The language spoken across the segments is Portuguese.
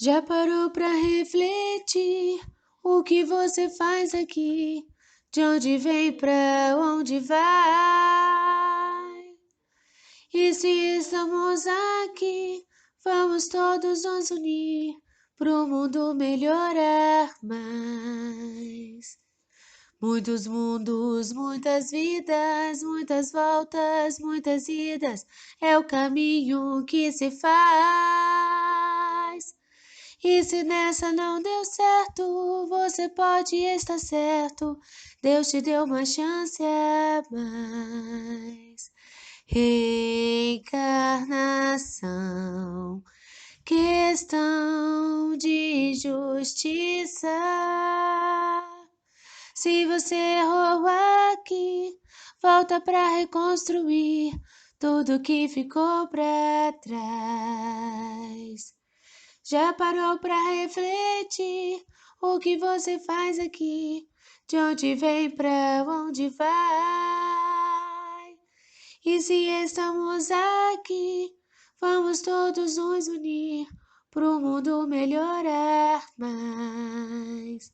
Já parou pra refletir o que você faz aqui? De onde vem, pra onde vai? E se estamos aqui, vamos todos nos unir pro mundo melhorar mais. Muitos mundos, muitas vidas, muitas voltas, muitas idas, é o caminho que se faz. E se nessa não deu certo, você pode estar certo, Deus te deu uma chance a mais. Reencarnação, questão de justiça. Se você errou aqui, volta pra reconstruir tudo que ficou pra trás. Já parou pra refletir o que você faz aqui? De onde vem, pra onde vai? E se estamos aqui, vamos todos nos unir pro mundo melhorar mais.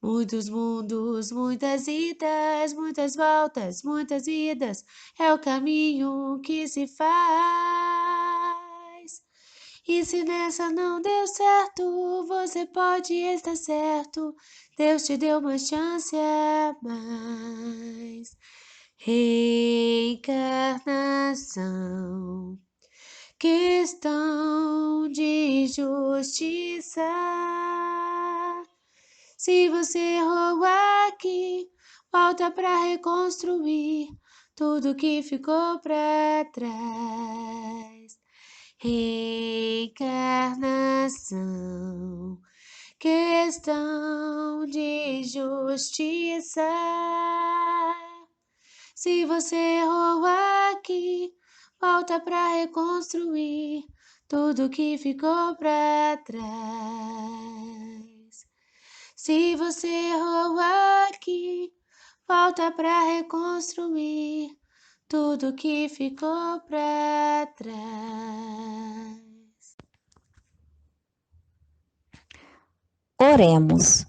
Muitos mundos, muitas idas, muitas voltas, muitas vidas, é o caminho que se faz. E se nessa não deu certo, você pode estar certo, Deus te deu uma chance a mais. Reencarnação, questão de justiça. Se você errou aqui, volta pra reconstruir tudo que ficou pra trás. Reencarnação, questão de justiça. Se você errou aqui, volta pra reconstruir tudo que ficou pra trás. Se você errou aqui, volta pra reconstruir tudo que ficou pra trás. Oremos.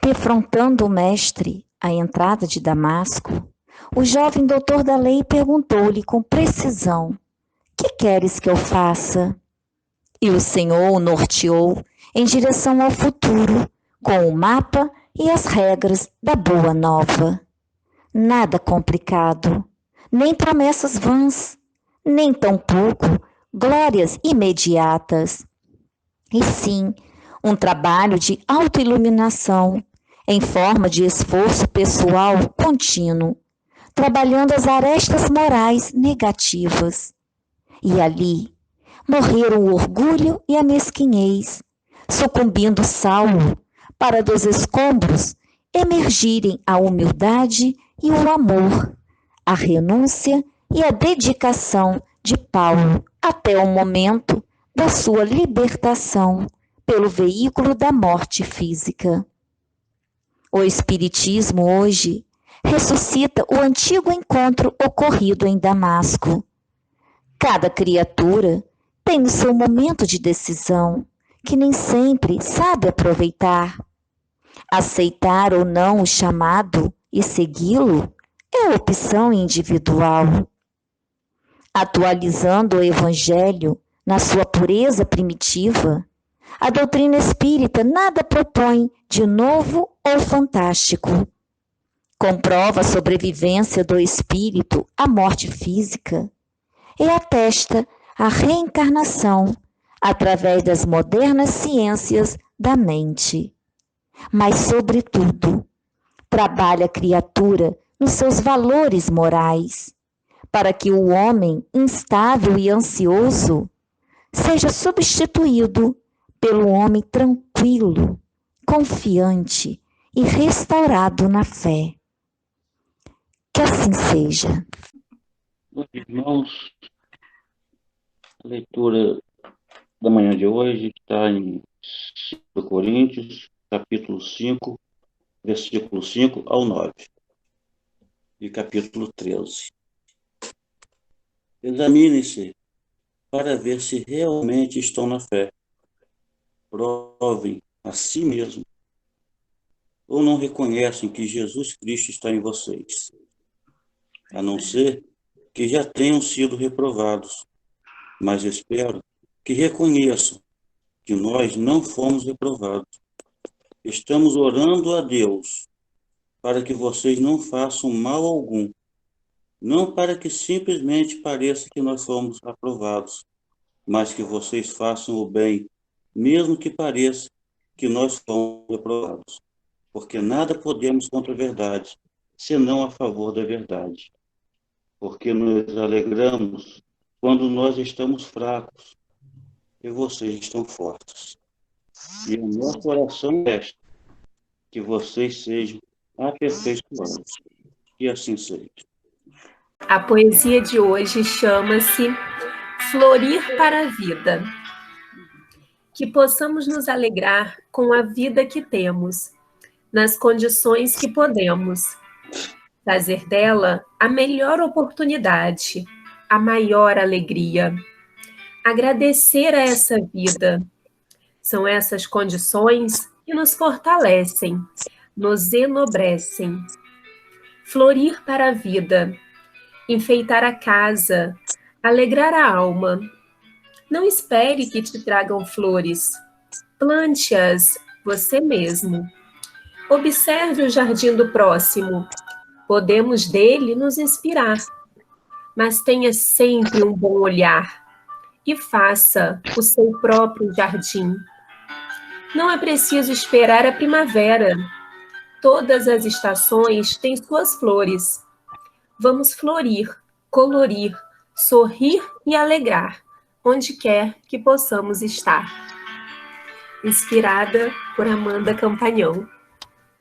Defrontando o mestre à entrada de Damasco, o jovem doutor da lei perguntou-lhe com precisão: que queres que eu faça? E o Senhor o norteou em direção ao futuro, com o mapa e as regras da boa nova. Nada complicado, nem promessas vãs, nem tampouco glórias imediatas. E sim, um trabalho de autoiluminação, em forma de esforço pessoal contínuo, trabalhando as arestas morais negativas. E ali morreram o orgulho e a mesquinhez, sucumbindo Saulo, para dos escombros emergirem a humildade e o amor, a renúncia e a dedicação de Paulo até o momento da sua libertação pelo veículo da morte física. O Espiritismo hoje ressuscita o antigo encontro ocorrido em Damasco. Cada criatura tem o seu momento de decisão, que nem sempre sabe aproveitar. Aceitar ou não o chamado e segui-lo é opção individual. Atualizando o Evangelho na sua pureza primitiva, a doutrina espírita nada propõe de novo ou fantástico. Comprova a sobrevivência do espírito à morte física e atesta a reencarnação através das modernas ciências da mente. Mas, sobretudo, trabalha a criatura nos seus valores morais, para que o homem instável e ansioso seja substituído pelo homem tranquilo, confiante e restaurado na fé. Que assim seja. Meus irmãos, a leitura da manhã de hoje está em 2 Coríntios, capítulo 5, versículo 5 ao 9, e capítulo 13. Examine-se para ver se realmente estão na fé. reprovem a si mesmos ou não reconhecem que Jesus Cristo está em vocês, a não ser que já tenham sido reprovados. Mas espero que reconheçam que nós não fomos reprovados. Estamos orando a Deus para que vocês não façam mal algum, não para que simplesmente pareça que nós fomos aprovados, mas que vocês façam o bem, mesmo que pareça que nós fomos reprovados. Porque nada podemos contra a verdade, senão a favor da verdade. Porque nos alegramos quando nós estamos fracos e vocês estão fortes. E o nosso oração é que vocês sejam aperfeiçoados. E assim seja. A poesia de hoje chama-se Florir para a Vida. Que possamos nos alegrar com a vida que temos, nas condições que podemos, fazer dela a melhor oportunidade, a maior alegria. Agradecer a essa vida. São essas condições que nos fortalecem, nos enobrecem. Florir para a vida, enfeitar a casa, alegrar a alma. Não espere que te tragam flores, plante-as você mesmo. Observe o jardim do próximo, podemos dele nos inspirar, mas tenha sempre um bom olhar e faça o seu próprio jardim. Não é preciso esperar a primavera, todas as estações têm suas flores. Vamos florir, colorir, sorrir e alegrar, onde quer que possamos estar. Inspirada por Amanda Campanhão.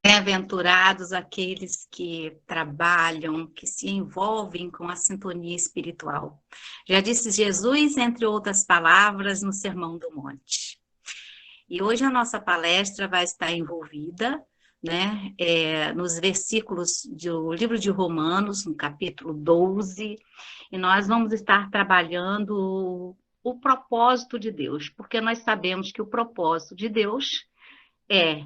Bem-aventurados aqueles que trabalham, que se envolvem com a sintonia espiritual. Já disse Jesus, entre outras palavras, no Sermão do Monte. E hoje a nossa palestra vai estar envolvida, né, nos versículos do livro de Romanos, no capítulo 12, e nós vamos estar trabalhando o propósito de Deus, porque nós sabemos que o propósito de Deus é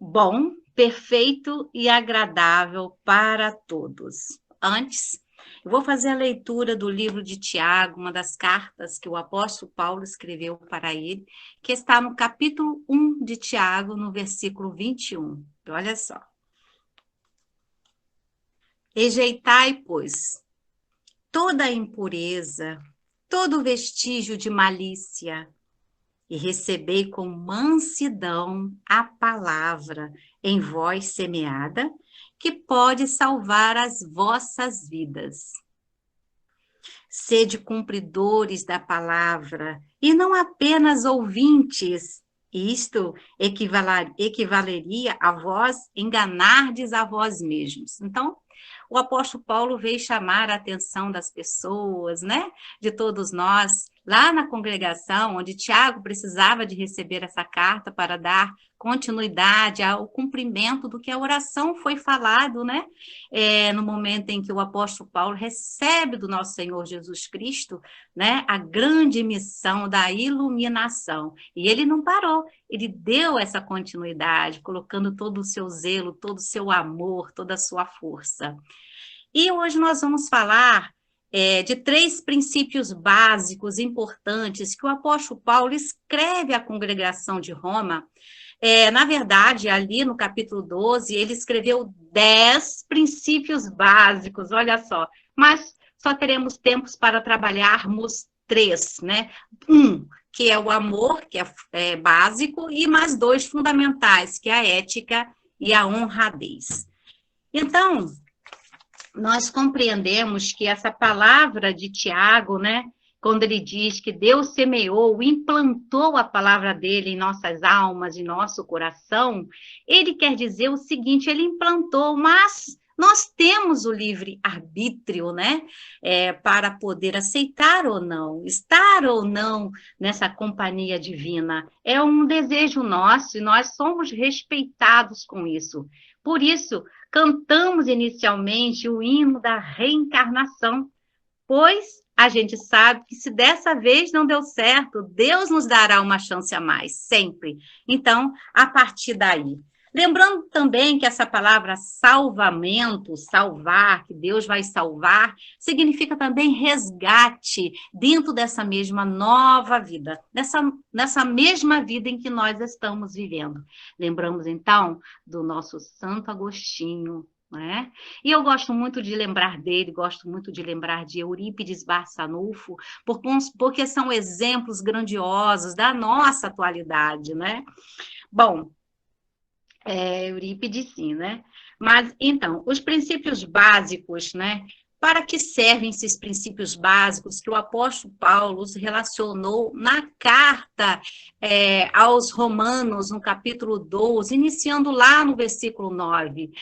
bom, perfeito e agradável para todos. Antes, eu vou fazer a leitura do livro de Tiago, uma das cartas que o apóstolo Paulo escreveu para ele, que está no capítulo 1 de Tiago, no versículo 21. Olha só. Rejeitai, pois, toda impureza, todo vestígio de malícia, e recebei com mansidão a palavra em vós semeada, que pode salvar as vossas vidas. Sede cumpridores da palavra, e não apenas ouvintes. Isto equivaleria a vós enganardes a vós mesmos. Então, o apóstolo Paulo veio chamar a atenção das pessoas, né? De todos nós, lá na congregação, onde Tiago precisava de receber essa carta para dar continuidade ao cumprimento do que a oração foi falado, né? No momento em que o apóstolo Paulo recebe do nosso Senhor Jesus Cristo, né, a grande missão da iluminação. E ele não parou, ele deu essa continuidade, colocando todo o seu zelo, todo o seu amor, toda a sua força. E hoje nós vamos falar de 3 princípios básicos importantes que o apóstolo Paulo escreve à congregação de Roma. Na verdade, ali no capítulo 12, ele escreveu 10 princípios básicos, olha só, mas só teremos tempos para trabalharmos 3, né? 1, que é o amor, que é básico, e mais 2 fundamentais, que é a ética e a honradez. Então, nós compreendemos que essa palavra de Tiago, né, quando ele diz que Deus semeou, implantou a palavra dele em nossas almas, em nosso coração, ele quer dizer o seguinte, ele implantou, mas nós temos o livre-arbítrio, né, para poder aceitar ou não, estar ou não nessa companhia divina. É um desejo nosso e nós somos respeitados com isso. Por isso, cantamos inicialmente o hino da reencarnação, pois a gente sabe que se dessa vez não deu certo, Deus nos dará uma chance a mais, sempre. Então, a partir daí. Lembrando também que essa palavra salvamento, salvar, que Deus vai salvar, significa também resgate dentro dessa mesma nova vida, nessa mesma vida em que nós estamos vivendo. Lembramos, então, do nosso Santo Agostinho, né? E eu gosto muito de lembrar dele, gosto muito de lembrar de Eurípides Barçanufo, porque são exemplos grandiosos da nossa atualidade, né? Bom, Eurípides sim, né? Mas, então, os princípios básicos, né? Para que servem esses princípios básicos que o apóstolo Paulo relacionou na carta aos Romanos, no capítulo 12, iniciando lá no versículo 9?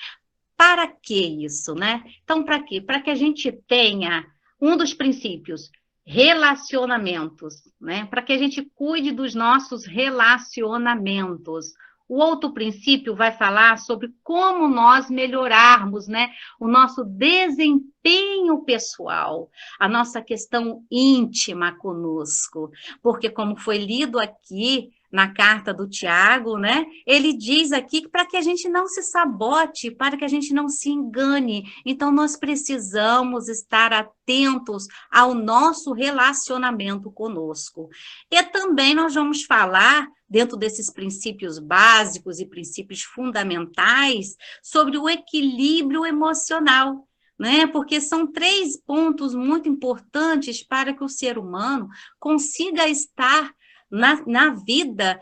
Para que isso, né? Então, para quê? Para que a gente tenha um dos princípios, relacionamentos, né? Para que a gente cuide dos nossos relacionamentos. O outro princípio vai falar sobre como nós melhorarmos, né, o nosso desempenho pessoal, a nossa questão íntima conosco. Porque, como foi lido aqui na carta do Tiago, né, ele diz aqui que para que a gente não se sabote, para que a gente não se engane. Então, nós precisamos estar atentos ao nosso relacionamento conosco. E também nós vamos falar, dentro desses princípios básicos e princípios fundamentais, sobre o equilíbrio emocional, né? Porque são 3 pontos muito importantes para que o ser humano consiga estar na vida,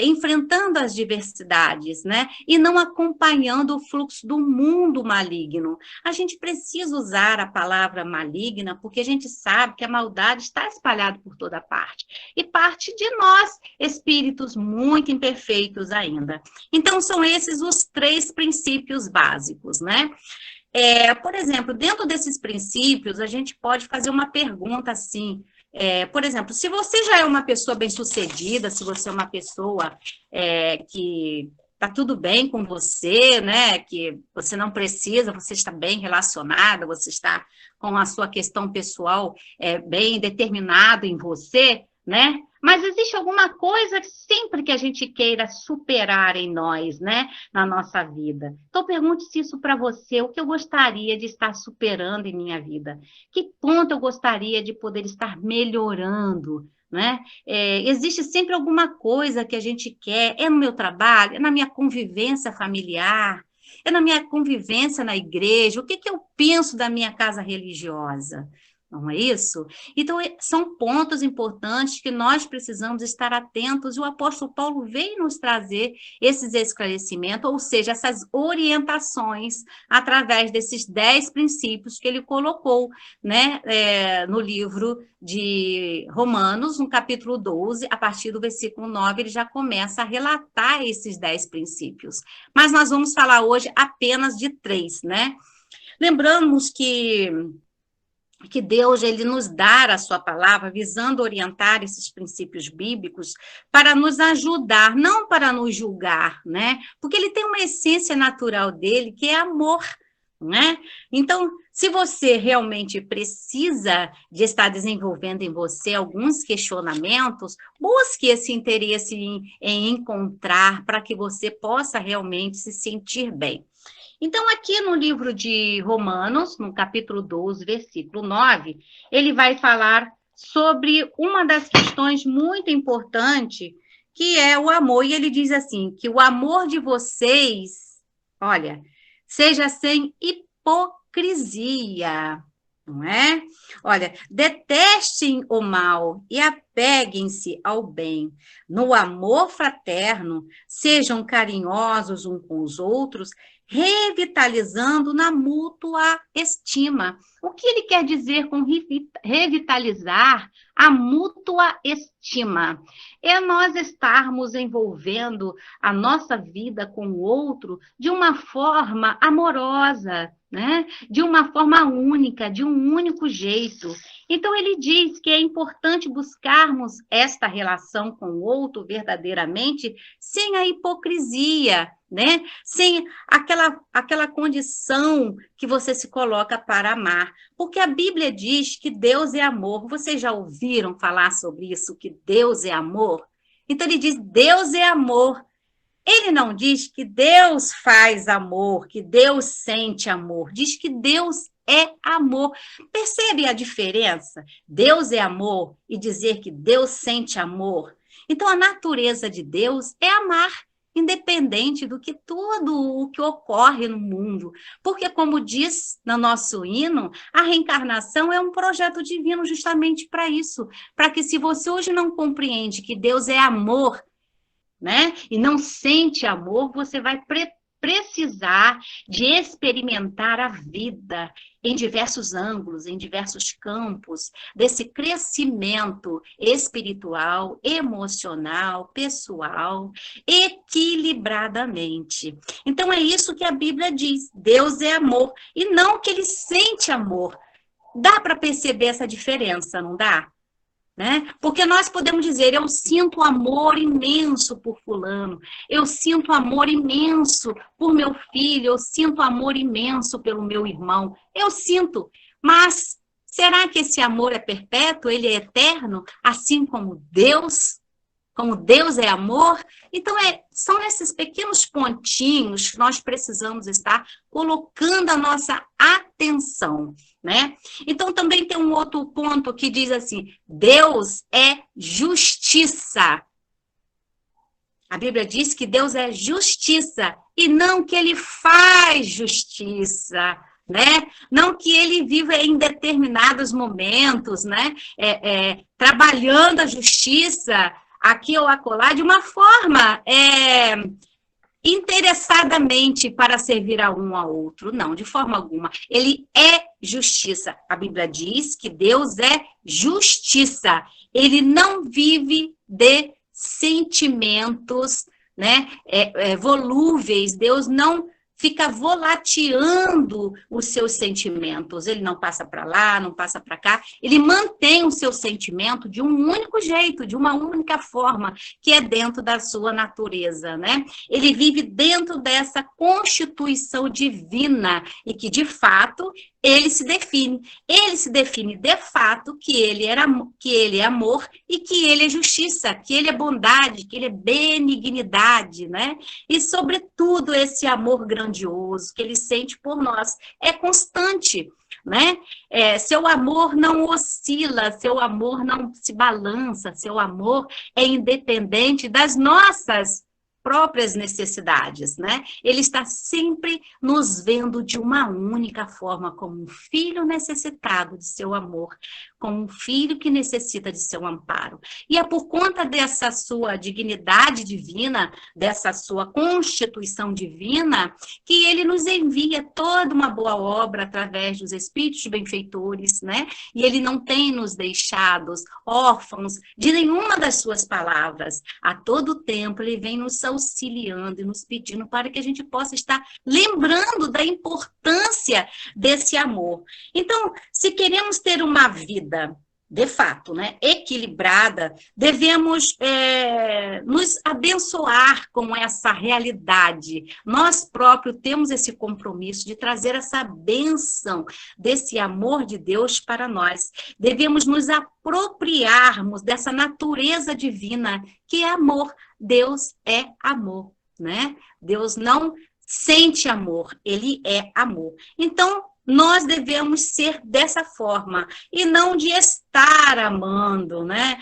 enfrentando as diversidades, né? E não acompanhando o fluxo do mundo maligno. A gente precisa usar a palavra maligna, porque a gente sabe que a maldade está espalhada por toda parte. E parte de nós, espíritos muito imperfeitos ainda. Então, são esses os 3 princípios básicos, né? Por exemplo, dentro desses princípios, a gente pode fazer uma pergunta assim, por exemplo, se você já é uma pessoa bem-sucedida, se você é uma pessoa que está tudo bem com você, né? Que você não precisa, você está bem relacionada, você está com a sua questão pessoal bem determinada em você, né? Mas existe alguma coisa sempre que a gente queira superar em nós, né? Na nossa vida. Então, pergunte-se isso para você. O que eu gostaria de estar superando em minha vida? Que ponto eu gostaria de poder estar melhorando, né? Existe sempre alguma coisa que a gente quer. É no meu trabalho? É na minha convivência familiar? É na minha convivência na igreja? O que eu penso da minha casa religiosa? Não é isso? Então, são pontos importantes que nós precisamos estar atentos, e o apóstolo Paulo veio nos trazer esses esclarecimentos, ou seja, essas orientações, através desses 10 princípios que ele colocou, né, no livro de Romanos, no capítulo 12, a partir do versículo 9, ele já começa a relatar esses 10 princípios. Mas nós vamos falar hoje apenas de 3, né? Lembramos que Deus, ele nos dá a sua palavra, visando orientar esses princípios bíblicos para nos ajudar, não para nos julgar, né? Porque ele tem uma essência natural dele, que é amor, né? Então, se você realmente precisa de estar desenvolvendo em você alguns questionamentos, busque esse interesse em encontrar, para que você possa realmente se sentir bem. Então, aqui no livro de Romanos, no capítulo 12, versículo 9, ele vai falar sobre uma das questões muito importantes, que é o amor. E ele diz assim, que o amor de vocês, olha, seja sem hipocrisia, não é? Olha, detestem o mal e apeguem-se ao bem. No amor fraterno, sejam carinhosos uns com os outros, revitalizando na mútua estima. O que ele quer dizer com revitalizar a mútua estima? É nós estarmos envolvendo a nossa vida com o outro de uma forma amorosa, né? De uma forma única, de um único jeito. Então, ele diz que é importante buscarmos esta relação com o outro verdadeiramente, sem a hipocrisia, né? Sem aquela condição que você se coloca para amar. Porque a Bíblia diz que Deus é amor. Vocês já ouviram falar sobre isso, que Deus é amor? Então ele diz, Deus é amor. Ele não diz que Deus faz amor, que Deus sente amor. Diz que Deus é amor. Percebe a diferença? Deus é amor e dizer que Deus sente amor. Então, a natureza de Deus é amar, independente do que tudo o que ocorre no mundo. Porque, como diz no nosso hino, a reencarnação é um projeto divino justamente para isso. Para que, se você hoje não compreende que Deus é amor, né, e não sente amor, você vai precisar de experimentar a vida em diversos ângulos, em diversos campos, desse crescimento espiritual, emocional, pessoal, equilibradamente. Então, é isso que a Bíblia diz, Deus é amor, e não que ele sente amor. Dá para perceber essa diferença, não dá? Né? Porque nós podemos dizer, eu sinto amor imenso por fulano, eu sinto amor imenso por meu filho, eu sinto amor imenso pelo meu irmão, eu sinto, mas será que esse amor é perpétuo, ele é eterno, assim como Deus é amor? Então, são esses pequenos pontinhos que nós precisamos estar colocando a nossa atenção, né? Então, também tem um outro ponto que diz assim, Deus é justiça. A Bíblia diz que Deus é justiça, e não que ele faz justiça, né? Não que ele viva em determinados momentos, né? Trabalhando a justiça aqui ou acolá, de uma forma interessadamente para servir a um ao outro. Não, de forma alguma. Ele é justiça. A Bíblia diz que Deus é justiça. Ele não vive de sentimentos, né, volúveis. Deus não fica volateando os seus sentimentos. Ele não passa para lá, não passa para cá. Ele mantém o seu sentimento de um único jeito, de uma única forma, que é dentro da sua natureza, né? Ele vive dentro dessa constituição divina e que, de fato, ele se define. Ele se define, de fato, que ele é amor e que ele é justiça, que ele é bondade, que ele é benignidade, né? E, sobretudo, esse amor grandioso que ele sente por nós é constante, né? Seu amor não oscila, seu amor não se balança, seu amor é independente das nossas próprias necessidades, né? Ele está sempre nos vendo de uma única forma, como um filho necessitado de seu amor, como um filho que necessita de seu amparo. E é por conta dessa sua dignidade divina, dessa sua constituição divina, que ele nos envia toda uma boa obra através dos espíritos benfeitores, né? E ele não tem nos deixado órfãos de nenhuma das suas palavras. A todo tempo ele vem nos auxiliando e nos pedindo para que a gente possa estar lembrando da importância desse amor. Então, se queremos ter uma vida, de fato, né, equilibrada, devemos nos abençoar com essa realidade. Nós próprios temos esse compromisso de trazer essa bênção desse amor de Deus para nós. Devemos nos apropriarmos dessa natureza divina que é amor. Deus é amor, né? Deus não sente amor, ele é amor. Então, nós devemos ser dessa forma, e não de estar amando, né?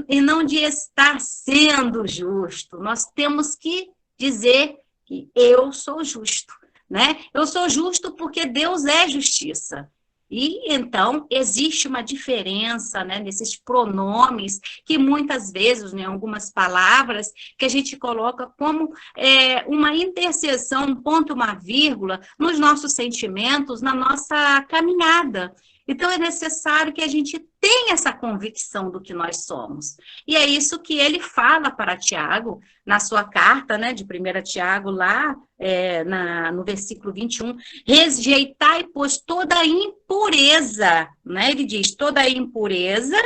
E não de estar sendo justo. Nós temos que dizer que eu sou justo, né? Eu sou justo porque Deus é justiça. E, então, existe uma diferença, né, nesses pronomes que muitas vezes, em algumas palavras, que a gente coloca como uma interseção, um ponto, uma vírgula, nos nossos sentimentos, na nossa caminhada. Então, é necessário que a gente tenha essa convicção do que nós somos. E é isso que ele fala para Tiago, na sua carta, né, de 1 Tiago, lá no versículo 21, rejeitai, pois, toda a impureza, né? Ele diz, toda a impureza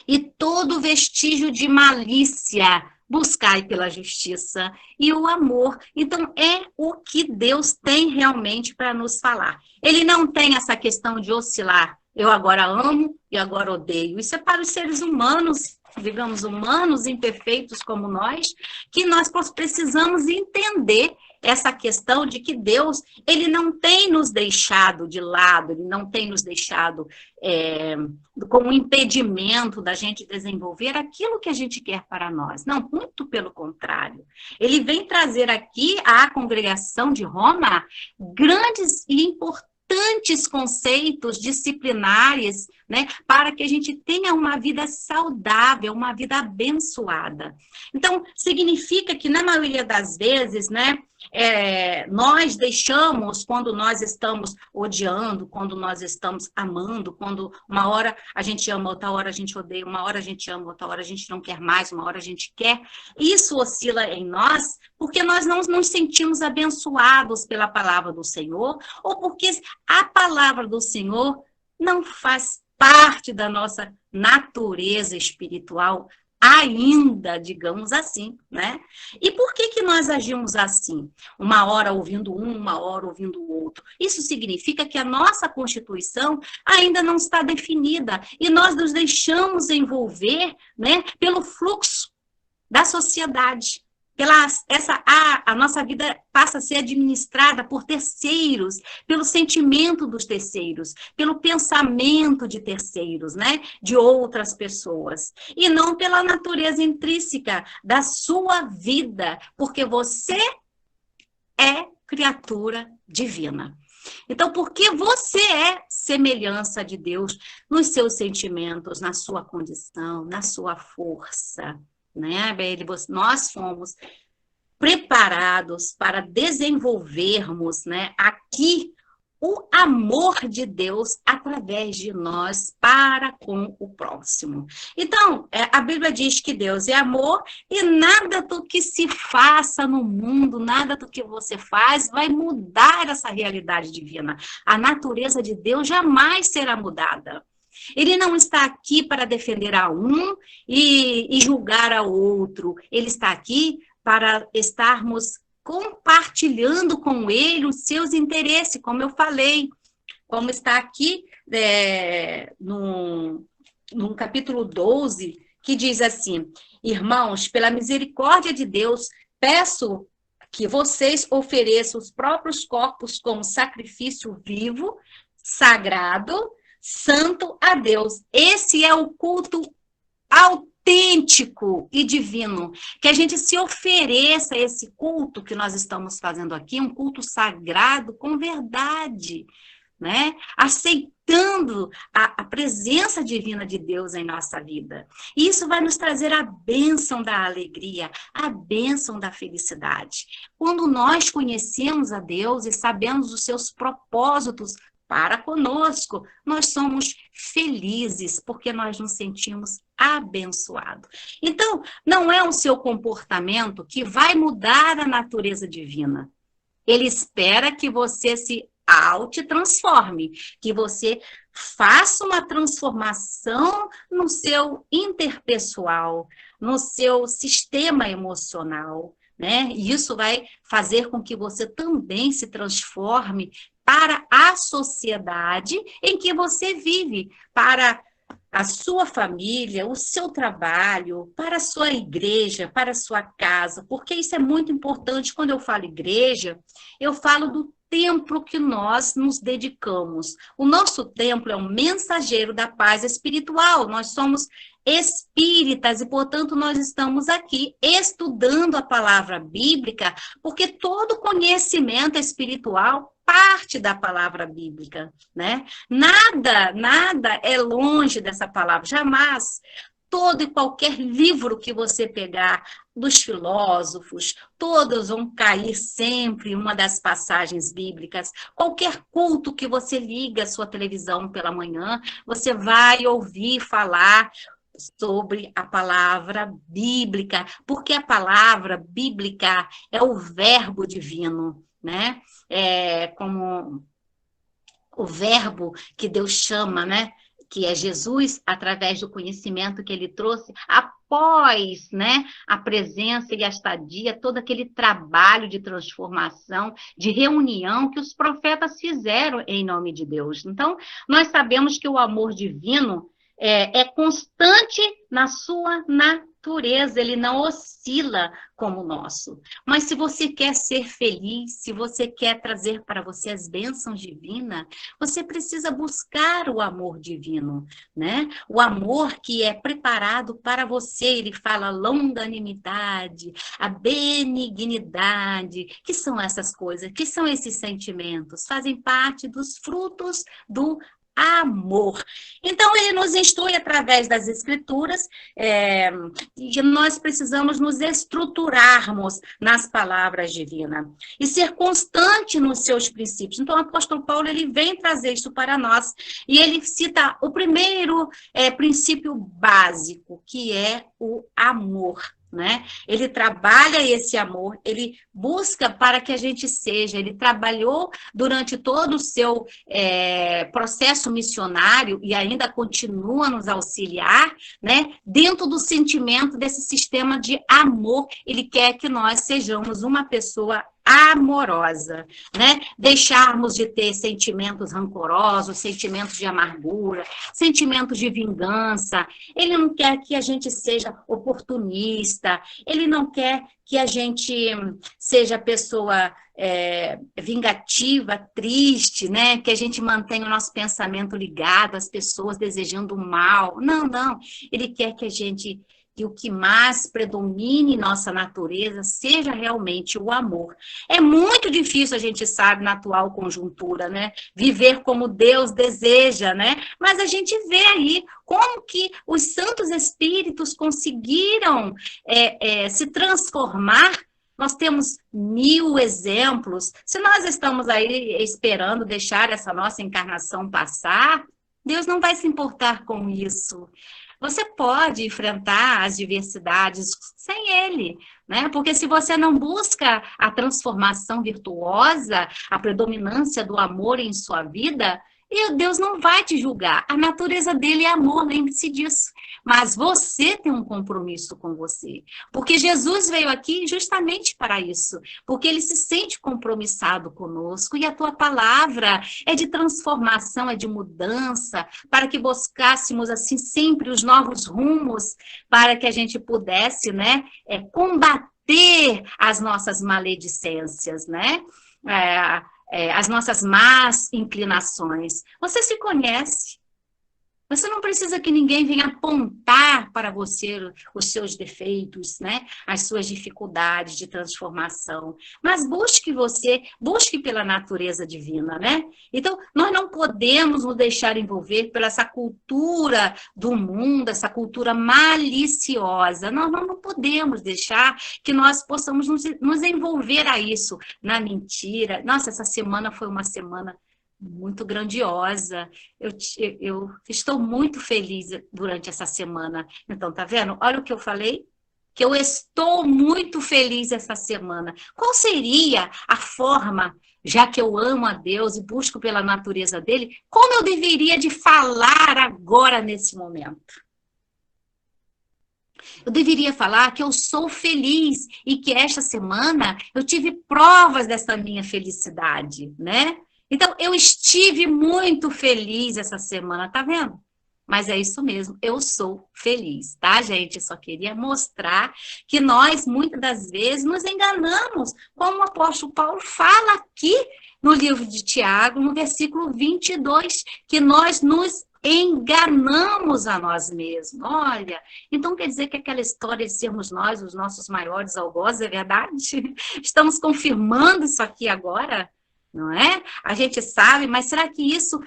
e todo vestígio de malícia, buscai pela justiça e o amor. Então, é o que Deus tem realmente para nos falar. Ele não tem essa questão de oscilar. Eu agora amo e agora odeio. Isso é para os seres humanos, digamos, humanos, imperfeitos como nós, que nós precisamos entender essa questão de que Deus, ele não tem nos deixado de lado, ele não tem nos deixado como impedimento da gente desenvolver aquilo que a gente quer para nós. Não, muito pelo contrário. Ele vem trazer aqui à congregação de Roma grandes e importantes conceitos disciplinares, né, para que a gente tenha uma vida saudável, uma vida abençoada. Então, significa que, na maioria das vezes, né, nós deixamos, quando nós estamos odiando, quando nós estamos amando, quando uma hora a gente ama, outra hora a gente odeia, uma hora a gente ama, outra hora a gente não quer mais, uma hora a gente quer. Isso oscila em nós porque nós não nos sentimos abençoados pela palavra do Senhor, ou porque a palavra do Senhor não faz parte da nossa natureza espiritual ainda, digamos assim, né? E por que nós agimos assim? Uma hora ouvindo um, uma hora ouvindo o outro. Isso significa que a nossa Constituição ainda não está definida e nós nos deixamos envolver, né, pelo fluxo da sociedade. A nossa vida passa a ser administrada por terceiros, pelo sentimento dos terceiros, pelo pensamento de terceiros, né, de outras pessoas, e não pela natureza intrínseca da sua vida, porque você é criatura divina. Então, porque você é semelhança de Deus nos seus sentimentos, na sua condição, na sua força, né? Nós fomos preparados para desenvolvermos, né, aqui o amor de Deus através de nós para com o próximo. Então, a Bíblia diz que Deus é amor e nada do que se faça no mundo, nada do que você faz vai mudar essa realidade divina. A natureza de Deus jamais será mudada. Ele não está aqui para defender a um e julgar a outro. Ele está aqui para estarmos compartilhando com ele os seus interesses, como eu falei. Como está aqui no capítulo 12, que diz assim: irmãos, pela misericórdia de Deus, peço que vocês ofereçam os próprios corpos como sacrifício vivo, sagrado, santo a Deus. Esse é o culto autêntico e divino, que a gente se ofereça a esse culto que nós estamos fazendo aqui, um culto sagrado com verdade, né? Aceitando a presença divina de Deus em nossa vida. E isso vai nos trazer a bênção da alegria, a bênção da felicidade. Quando nós conhecemos a Deus e sabemos os seus propósitos para conosco, nós somos felizes, porque nós nos sentimos abençoados. Então, não é o seu comportamento que vai mudar a natureza divina. Ele espera que você se autotransforme, que você faça uma transformação no seu interpessoal, no seu sistema emocional, né? E isso vai fazer com que você também se transforme para a sociedade em que você vive, para a sua família, o seu trabalho, para a sua igreja, para a sua casa, porque isso é muito importante. Quando eu falo igreja, eu falo do templo que nós nos dedicamos. O nosso templo é um mensageiro da paz espiritual. Nós somos espíritas e, portanto, nós estamos aqui estudando a palavra bíblica, porque todo conhecimento espiritual parte da palavra bíblica, né? Nada é longe dessa palavra, jamais. Todo e qualquer livro que você pegar dos filósofos, todos vão cair sempre em uma das passagens bíblicas. Qualquer culto que você liga a sua televisão pela manhã, você vai ouvir falar sobre a palavra bíblica, porque a palavra bíblica é o verbo divino, né? É como o verbo que Deus chama, né? Que é Jesus, através do conhecimento que ele trouxe, a após, né, a presença e a estadia, todo aquele trabalho de transformação, de reunião que os profetas fizeram em nome de Deus. Então, nós sabemos que o amor divino é constante na sua natureza, ele não oscila como o nosso. Mas se você quer ser feliz, se você quer trazer para você as bênçãos divinas, você precisa buscar o amor divino, né? O amor que é preparado para você, ele fala a longanimidade, a benignidade, que são essas coisas, que são esses sentimentos, fazem parte dos frutos do amor. Então, ele nos instrui através das escrituras, que nós precisamos nos estruturarmos nas palavras divinas e ser constante nos seus princípios. Então, o apóstolo Paulo, ele vem trazer isso para nós, e ele cita o primeiro princípio básico, que é o amor. Né? Ele trabalha esse amor, ele busca para que a gente seja, ele trabalhou durante todo o seu processo missionário e ainda continua a nos auxiliar, né? Dentro do sentimento desse sistema de amor, ele quer que nós sejamos uma pessoa amorosa, né? Deixarmos de ter sentimentos rancorosos, sentimentos de amargura, sentimentos de vingança. Ele não quer que a gente seja oportunista, ele não quer que a gente seja pessoa vingativa, triste, né? Que a gente mantenha o nosso pensamento ligado às pessoas desejando o mal. Não, não. Ele quer que a gente... que o que mais predomine em nossa natureza seja realmente o amor. É muito difícil, a gente sabe, na atual conjuntura, né? Viver como Deus deseja, né? Mas a gente vê aí como que os santos espíritos conseguiram se transformar. Nós temos 1000 exemplos. Se nós estamos aí esperando deixar essa nossa encarnação passar, Deus não vai se importar com isso. Você pode enfrentar as diversidades sem ele, né? Porque se você não busca a transformação virtuosa, a predominância do amor em sua vida, Deus não vai te julgar. A natureza dele é amor, lembre-se disso. Mas você tem um compromisso com você. Porque Jesus veio aqui justamente para isso. Porque ele se sente compromissado conosco. E a tua palavra é de transformação, é de mudança, para que buscássemos assim sempre os novos rumos, para que a gente pudesse, né, combater as nossas maledicências, né? As nossas más inclinações. Você se conhece. Você não precisa que ninguém venha apontar para você os seus defeitos, né? As suas dificuldades de transformação. Mas busque pela natureza divina, né? Então, nós não podemos nos deixar envolver pela essa cultura do mundo, essa cultura maliciosa. Nós não podemos deixar que nós possamos nos envolver a isso, na mentira. Nossa, essa semana foi uma semana muito grandiosa. Eu estou muito feliz durante essa semana. Então, tá vendo? Olha o que eu falei, que eu estou muito feliz essa semana. Qual seria a forma, já que eu amo a Deus e busco pela natureza dele, como eu deveria de falar agora nesse momento? Eu deveria falar que eu sou feliz e que esta semana eu tive provas dessa minha felicidade, né? Então, eu estive muito feliz essa semana, tá vendo? Mas é isso mesmo, eu sou feliz, tá, gente? Eu só queria mostrar que nós, muitas das vezes, nos enganamos, como o apóstolo Paulo fala aqui no livro de Tiago, no versículo 22, que nós nos enganamos a nós mesmos. Olha, então quer dizer que aquela história de sermos nós os nossos maiores algozes é verdade? Estamos confirmando isso aqui agora? Não é? A gente sabe, mas será que isso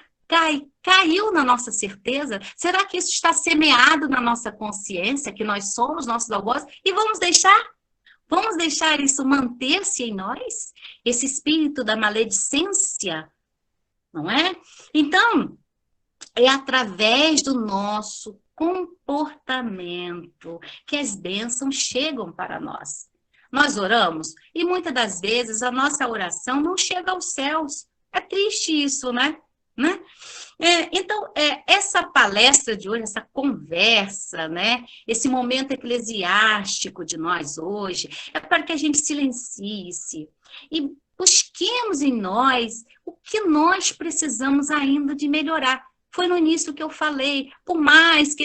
caiu na nossa certeza? Será que isso está semeado na nossa consciência, que nós somos nossos algozes? E vamos deixar isso manter-se em nós? Esse espírito da maledicência, não é? Então, é através do nosso comportamento que as bênçãos chegam para nós. Nós oramos e muitas das vezes a nossa oração não chega aos céus. É triste isso, né? Então, essa palestra de hoje, essa conversa, né, esse momento eclesiástico de nós hoje, é para que a gente silencie-se e busquemos em nós o que nós precisamos ainda de melhorar. Foi no início que eu falei, por mais que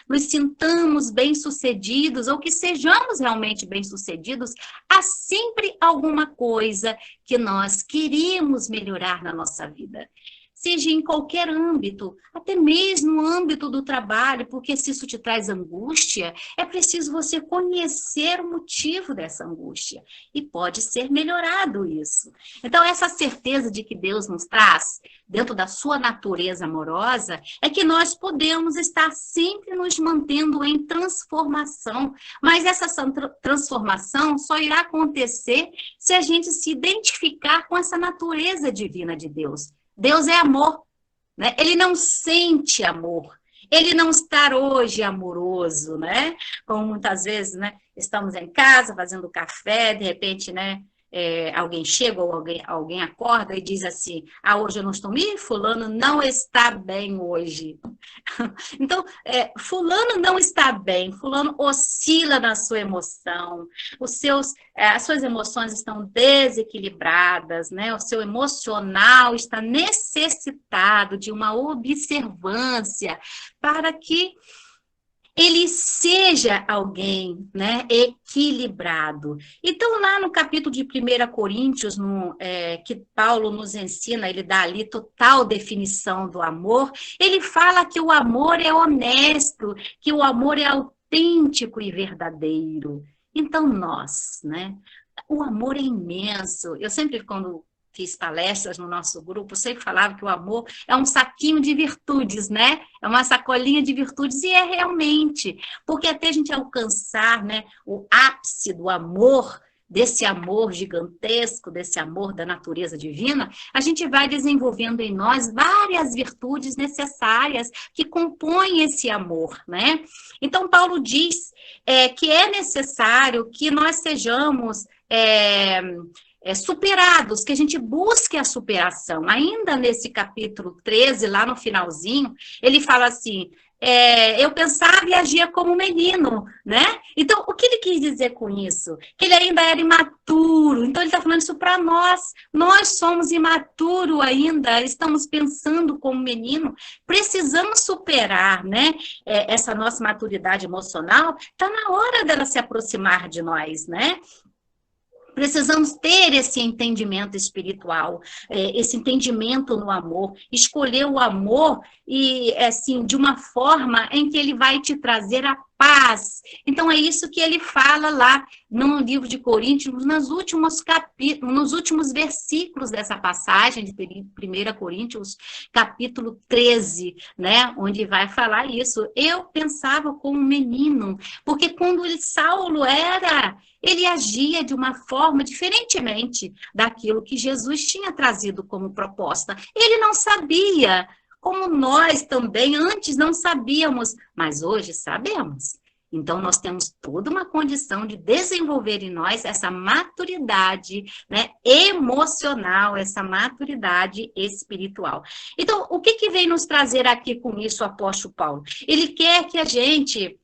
nos sintamos bem-sucedidos ou que sejamos realmente bem-sucedidos, há sempre alguma coisa que nós queríamos melhorar na nossa vida. Seja em qualquer âmbito, até mesmo no âmbito do trabalho, porque se isso te traz angústia, é preciso você conhecer o motivo dessa angústia, e pode ser melhorado isso. Então, essa certeza de que Deus nos traz, dentro da sua natureza amorosa, é que nós podemos estar sempre nos mantendo em transformação, mas essa transformação só irá acontecer se a gente se identificar com essa natureza divina de Deus. Deus é amor, né? Ele não sente amor, ele não está hoje amoroso, né? Como muitas vezes, né, estamos em casa fazendo café, de repente, né, alguém chega ou alguém acorda e diz assim, hoje eu não estou bem, fulano não está bem hoje. Então, fulano não está bem, fulano oscila na sua emoção, as suas emoções estão desequilibradas, né? O seu emocional está necessitado de uma observância para que ele seja alguém, né, equilibrado. Então, lá no capítulo de 1 Coríntios, que Paulo nos ensina, ele dá ali total definição do amor, ele fala que o amor é honesto, que o amor é autêntico e verdadeiro. Então, nós, né, o amor é imenso. Eu sempre, quando fiz palestras no nosso grupo, sempre falava que o amor é um saquinho de virtudes, né? É uma sacolinha de virtudes, e é realmente, porque até a gente alcançar, né, o ápice do amor, desse amor gigantesco, desse amor da natureza divina, a gente vai desenvolvendo em nós várias virtudes necessárias que compõem esse amor, né? Então, Paulo diz que é necessário que nós sejamos superados, que a gente busque a superação. Ainda nesse capítulo 13, lá no finalzinho, ele fala assim, eu pensava e agia como menino, né? Então, o que ele quis dizer com isso? Que ele ainda era imaturo. Então, ele está falando isso para nós. Nós somos imaturos ainda, estamos pensando como menino. Precisamos superar, né? Essa nossa maturidade emocional. Está na hora dela se aproximar de nós, né? Precisamos ter esse entendimento espiritual, esse entendimento no amor, escolher o amor e assim de uma forma em que ele vai te trazer a paz. Então é isso que ele fala lá no livro de Coríntios, nos últimos versículos dessa passagem de 1 Coríntios, capítulo 13, né, onde vai falar isso. Eu pensava como um menino, porque quando Saulo ele agia de uma forma diferentemente daquilo que Jesus tinha trazido como proposta. Ele não sabia, como nós também antes não sabíamos, mas hoje sabemos. Então, nós temos toda uma condição de desenvolver em nós essa maturidade, né, emocional, essa maturidade espiritual. Então, o que vem nos trazer aqui com isso o apóstolo Paulo? Ele quer que a gente...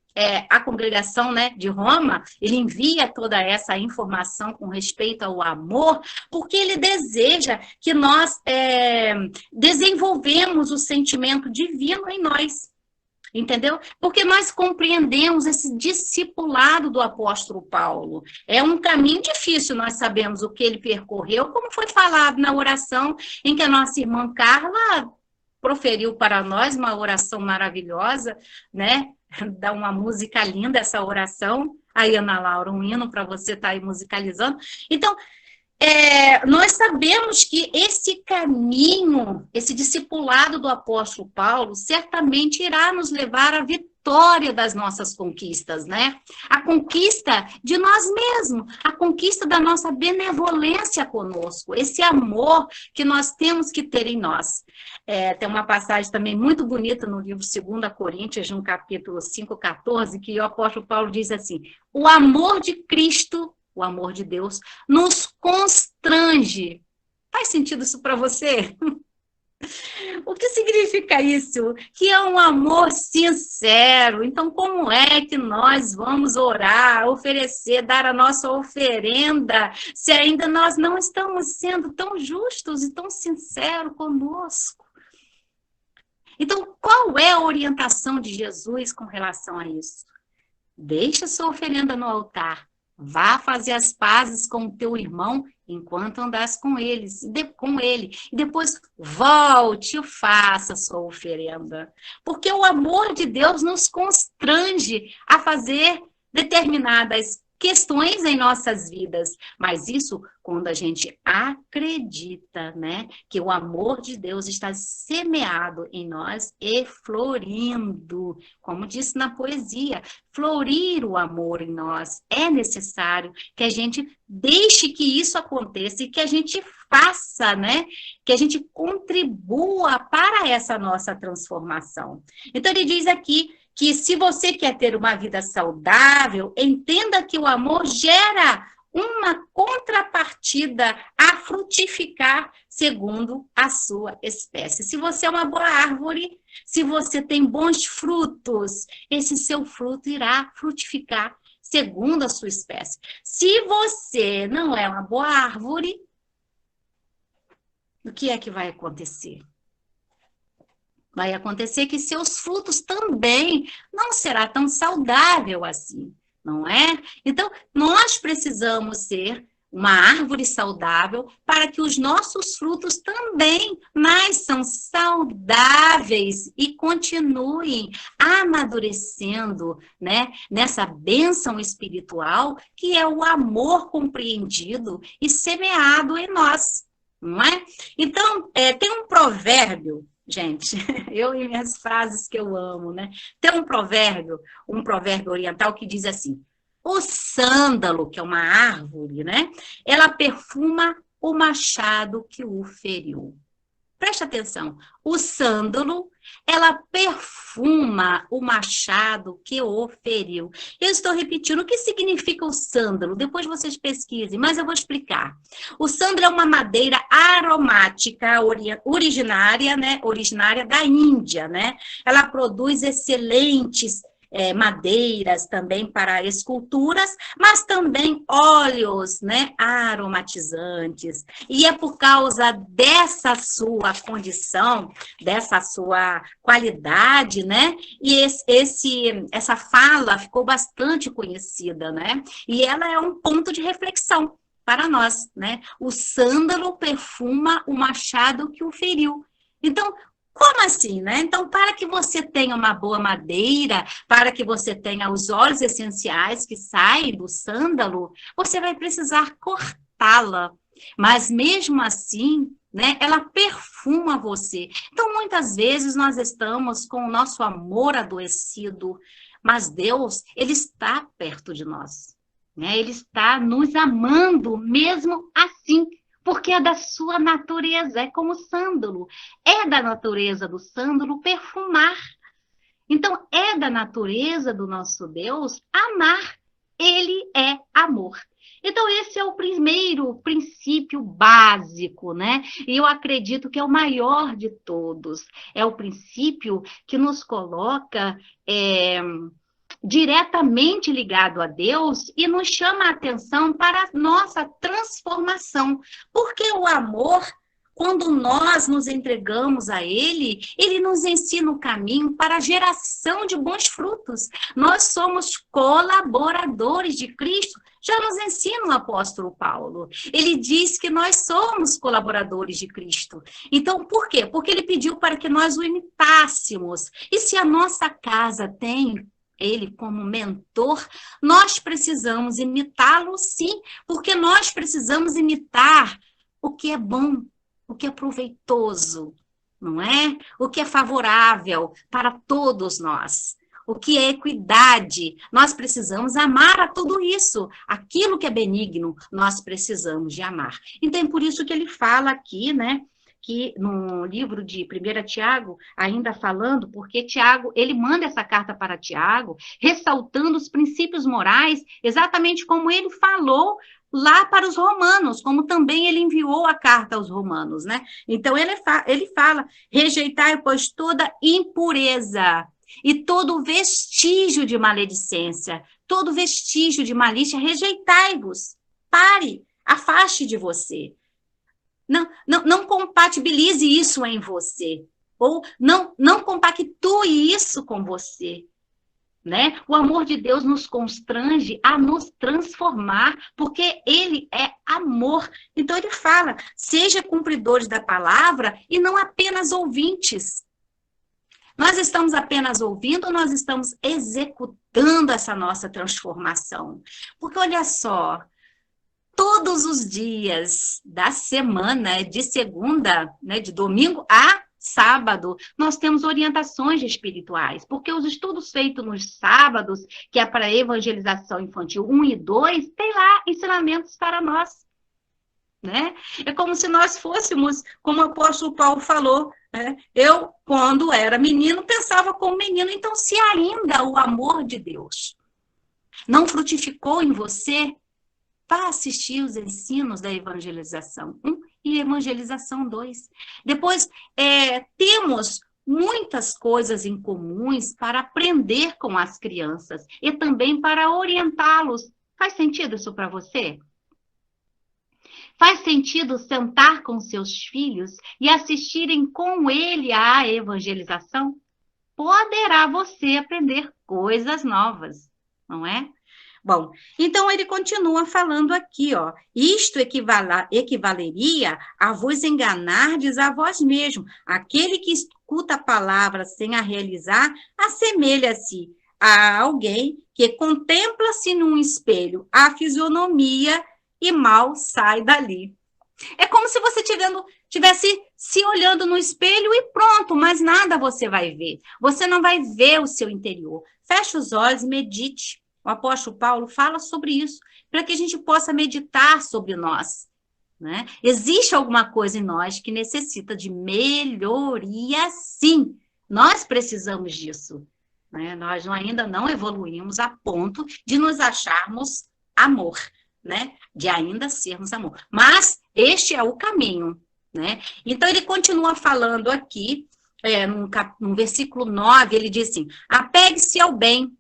a congregação, né, de Roma, ele envia toda essa informação com respeito ao amor, porque ele deseja que nós desenvolvemos o sentimento divino em nós, entendeu? Porque nós compreendemos esse discipulado do apóstolo Paulo. É um caminho difícil, nós sabemos o que ele percorreu, como foi falado na oração em que a nossa irmã Carla proferiu para nós, uma oração maravilhosa, né? Dá uma música linda essa oração. Aí, Ana Laura, um hino para você estar aí musicalizando. Então, nós sabemos que esse caminho, esse discipulado do apóstolo Paulo, certamente irá nos levar à vitória das nossas conquistas, né? A conquista de nós mesmos, a conquista da nossa benevolência conosco, esse amor que nós temos que ter em nós. Tem uma passagem também muito bonita no livro 2 Coríntios, no capítulo 5:14, que o apóstolo Paulo diz assim, o amor de Cristo, o amor de Deus, nos constrange. Faz sentido isso para você? O que significa isso? Que é um amor sincero. Então, como é que nós vamos orar, oferecer, dar a nossa oferenda, se ainda nós não estamos sendo tão justos e tão sinceros conosco? Então, qual é a orientação de Jesus com relação a isso? Deixa sua oferenda no altar. Vá fazer as pazes com o teu irmão enquanto andas com ele. E depois volte e faça a sua oferenda. Porque o amor de Deus nos constrange a fazer determinadas questões em nossas vidas, mas isso quando a gente acredita, né, que o amor de Deus está semeado em nós e florindo, como disse na poesia, florir o amor em nós. É necessário que a gente deixe que isso aconteça e que a gente faça, né, que a gente contribua para essa nossa transformação. Então ele diz aqui que se você quer ter uma vida saudável, entenda que o amor gera uma contrapartida a frutificar segundo a sua espécie. Se você é uma boa árvore, se você tem bons frutos, esse seu fruto irá frutificar segundo a sua espécie. Se você não é uma boa árvore, o que é que vai acontecer? Vai acontecer que seus frutos também não será tão saudável assim, não é? Então, nós precisamos ser uma árvore saudável para que os nossos frutos também nasçam saudáveis e continuem amadurecendo, né, nessa bênção espiritual que é o amor compreendido e semeado em nós, não é? Então, tem um provérbio, gente, eu e minhas frases que eu amo, né? Tem um provérbio oriental que diz assim: o sândalo, que é uma árvore, né? Ela perfuma o machado que o feriu. Preste atenção, o sândalo, ela perfuma o machado que o feriu. Eu estou repetindo, o que significa o sândalo? Depois vocês pesquisem, mas eu vou explicar. O sândalo é uma madeira aromática originária, né? Originária da Índia, né? Ela produz excelentes madeiras também para esculturas, mas também óleos, né, aromatizantes. E é por causa dessa sua condição, dessa sua qualidade, né, e essa fala ficou bastante conhecida, né, e ela é um ponto de reflexão para nós, né. O sândalo perfuma o machado que o feriu. Então, como assim, né? Então, para que você tenha uma boa madeira, para que você tenha os óleos essenciais que saem do sândalo, você vai precisar cortá-la. Mas mesmo assim, né, ela perfuma você. Então, muitas vezes nós estamos com o nosso amor adoecido, mas Deus, Ele está perto de nós, né? Ele está nos amando mesmo assim. Porque é da sua natureza, é como o sândalo. É da natureza do sândalo perfumar. Então, é da natureza do nosso Deus amar. Ele é amor. Então, esse é o primeiro princípio básico, né? E eu acredito que é o maior de todos. É o princípio que nos coloca diretamente ligado a Deus e nos chama a atenção para a nossa transformação. Porque o amor, quando nós nos entregamos a Ele, Ele nos ensina o caminho para a geração de bons frutos. Nós somos colaboradores de Cristo. Já nos ensina o apóstolo Paulo. Ele diz que nós somos colaboradores de Cristo. Então, por quê? Porque ele pediu para que nós o imitássemos. E se a nossa casa tem ele como mentor, nós precisamos imitá-lo sim, porque nós precisamos imitar o que é bom, o que é proveitoso, não é? O que é favorável para todos nós, o que é equidade. Nós precisamos amar a tudo isso, aquilo que é benigno, nós precisamos de amar. Então é por isso que ele fala aqui, né? Que no livro de 1 Tiago, ainda falando, porque Tiago, ele manda essa carta para Tiago, ressaltando os princípios morais, exatamente como ele falou lá para os romanos, como também ele enviou a carta aos romanos, né? Então, ele fala, rejeitai, pois, toda impureza e todo vestígio de maledicência, todo vestígio de malícia, rejeitai-vos, pare, afaste de você. Não compatibilize isso em você, ou não compactue isso com você. Né? O amor de Deus nos constrange a nos transformar, porque ele é amor. Então ele fala, seja cumpridores da palavra e não apenas ouvintes. Nós estamos apenas ouvindo ou nós estamos executando essa nossa transformação? Porque olha só, todos os dias da semana, de segunda, né, de domingo a sábado, nós temos orientações espirituais, porque os estudos feitos nos sábados, que é para evangelização infantil 1 e 2, tem lá ensinamentos para nós. Né? É como se nós fôssemos, como o apóstolo Paulo falou, né? Eu, quando era menino, pensava como menino, então se ainda o amor de Deus não frutificou em você, vá assistir os ensinos da evangelização 1 e evangelização 2. Depois, temos muitas coisas em comuns para aprender com as crianças e também para orientá-los. Faz sentido isso para você? Faz sentido sentar com seus filhos e assistirem com ele à evangelização? Poderá você aprender coisas novas, não é? Bom, então ele continua falando aqui, ó, isto equivaleria a vos enganardes a vós mesmos. Aquele que escuta a palavra sem a realizar, assemelha-se a alguém que contempla-se num espelho a fisionomia e mal sai dali. É como se você tivesse se olhando no espelho e pronto, mas nada você vai ver. Você não vai ver o seu interior. Feche os olhos e medite. O apóstolo Paulo fala sobre isso, para que a gente possa meditar sobre nós. Né? Existe alguma coisa em nós que necessita de melhoria, sim. Nós precisamos disso. Né? Nós ainda não evoluímos a ponto de nos acharmos amor, né? De ainda sermos amor. Mas este é o caminho. Né? Então, ele continua falando aqui, no versículo 9, ele diz assim, apegue-se ao bem.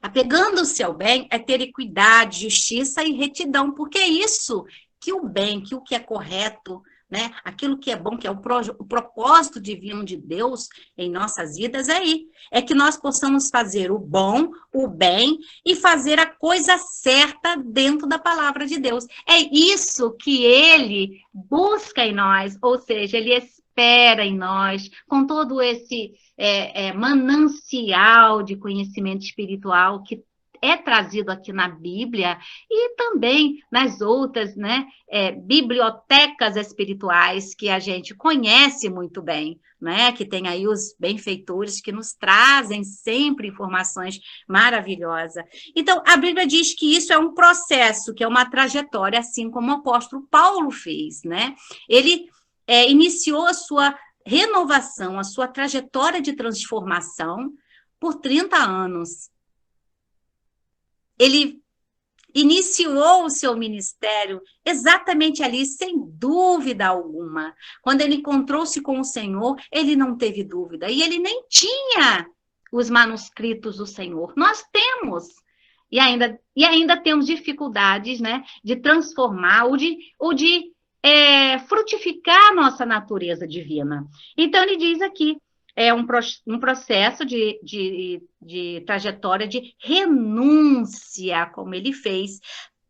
Apegando-se ao bem é ter equidade, justiça e retidão, porque é isso que o bem, que o que é correto, né? Aquilo que é bom, que é o propósito divino de Deus em nossas vidas, é que nós possamos fazer o bom, o bem e fazer a coisa certa dentro da palavra de Deus. É isso que ele busca em nós, ou seja, ele espera em nós, com todo esse manancial de conhecimento espiritual que é trazido aqui na Bíblia e também nas outras, né, bibliotecas espirituais que a gente conhece muito bem, né, que tem aí os benfeitores que nos trazem sempre informações maravilhosas. Então, a Bíblia diz que isso é um processo, que é uma trajetória, assim como o apóstolo Paulo fez, né? Ele iniciou a sua renovação, a sua trajetória de transformação por 30 anos. Ele iniciou o seu ministério exatamente ali, sem dúvida alguma. Quando ele encontrou-se com o Senhor, ele não teve dúvida. E ele nem tinha os manuscritos do Senhor. Nós temos. E ainda temos dificuldades, né, de transformar ou de frutificar a nossa natureza divina. Então, ele diz aqui, um processo de trajetória de renúncia, como ele fez,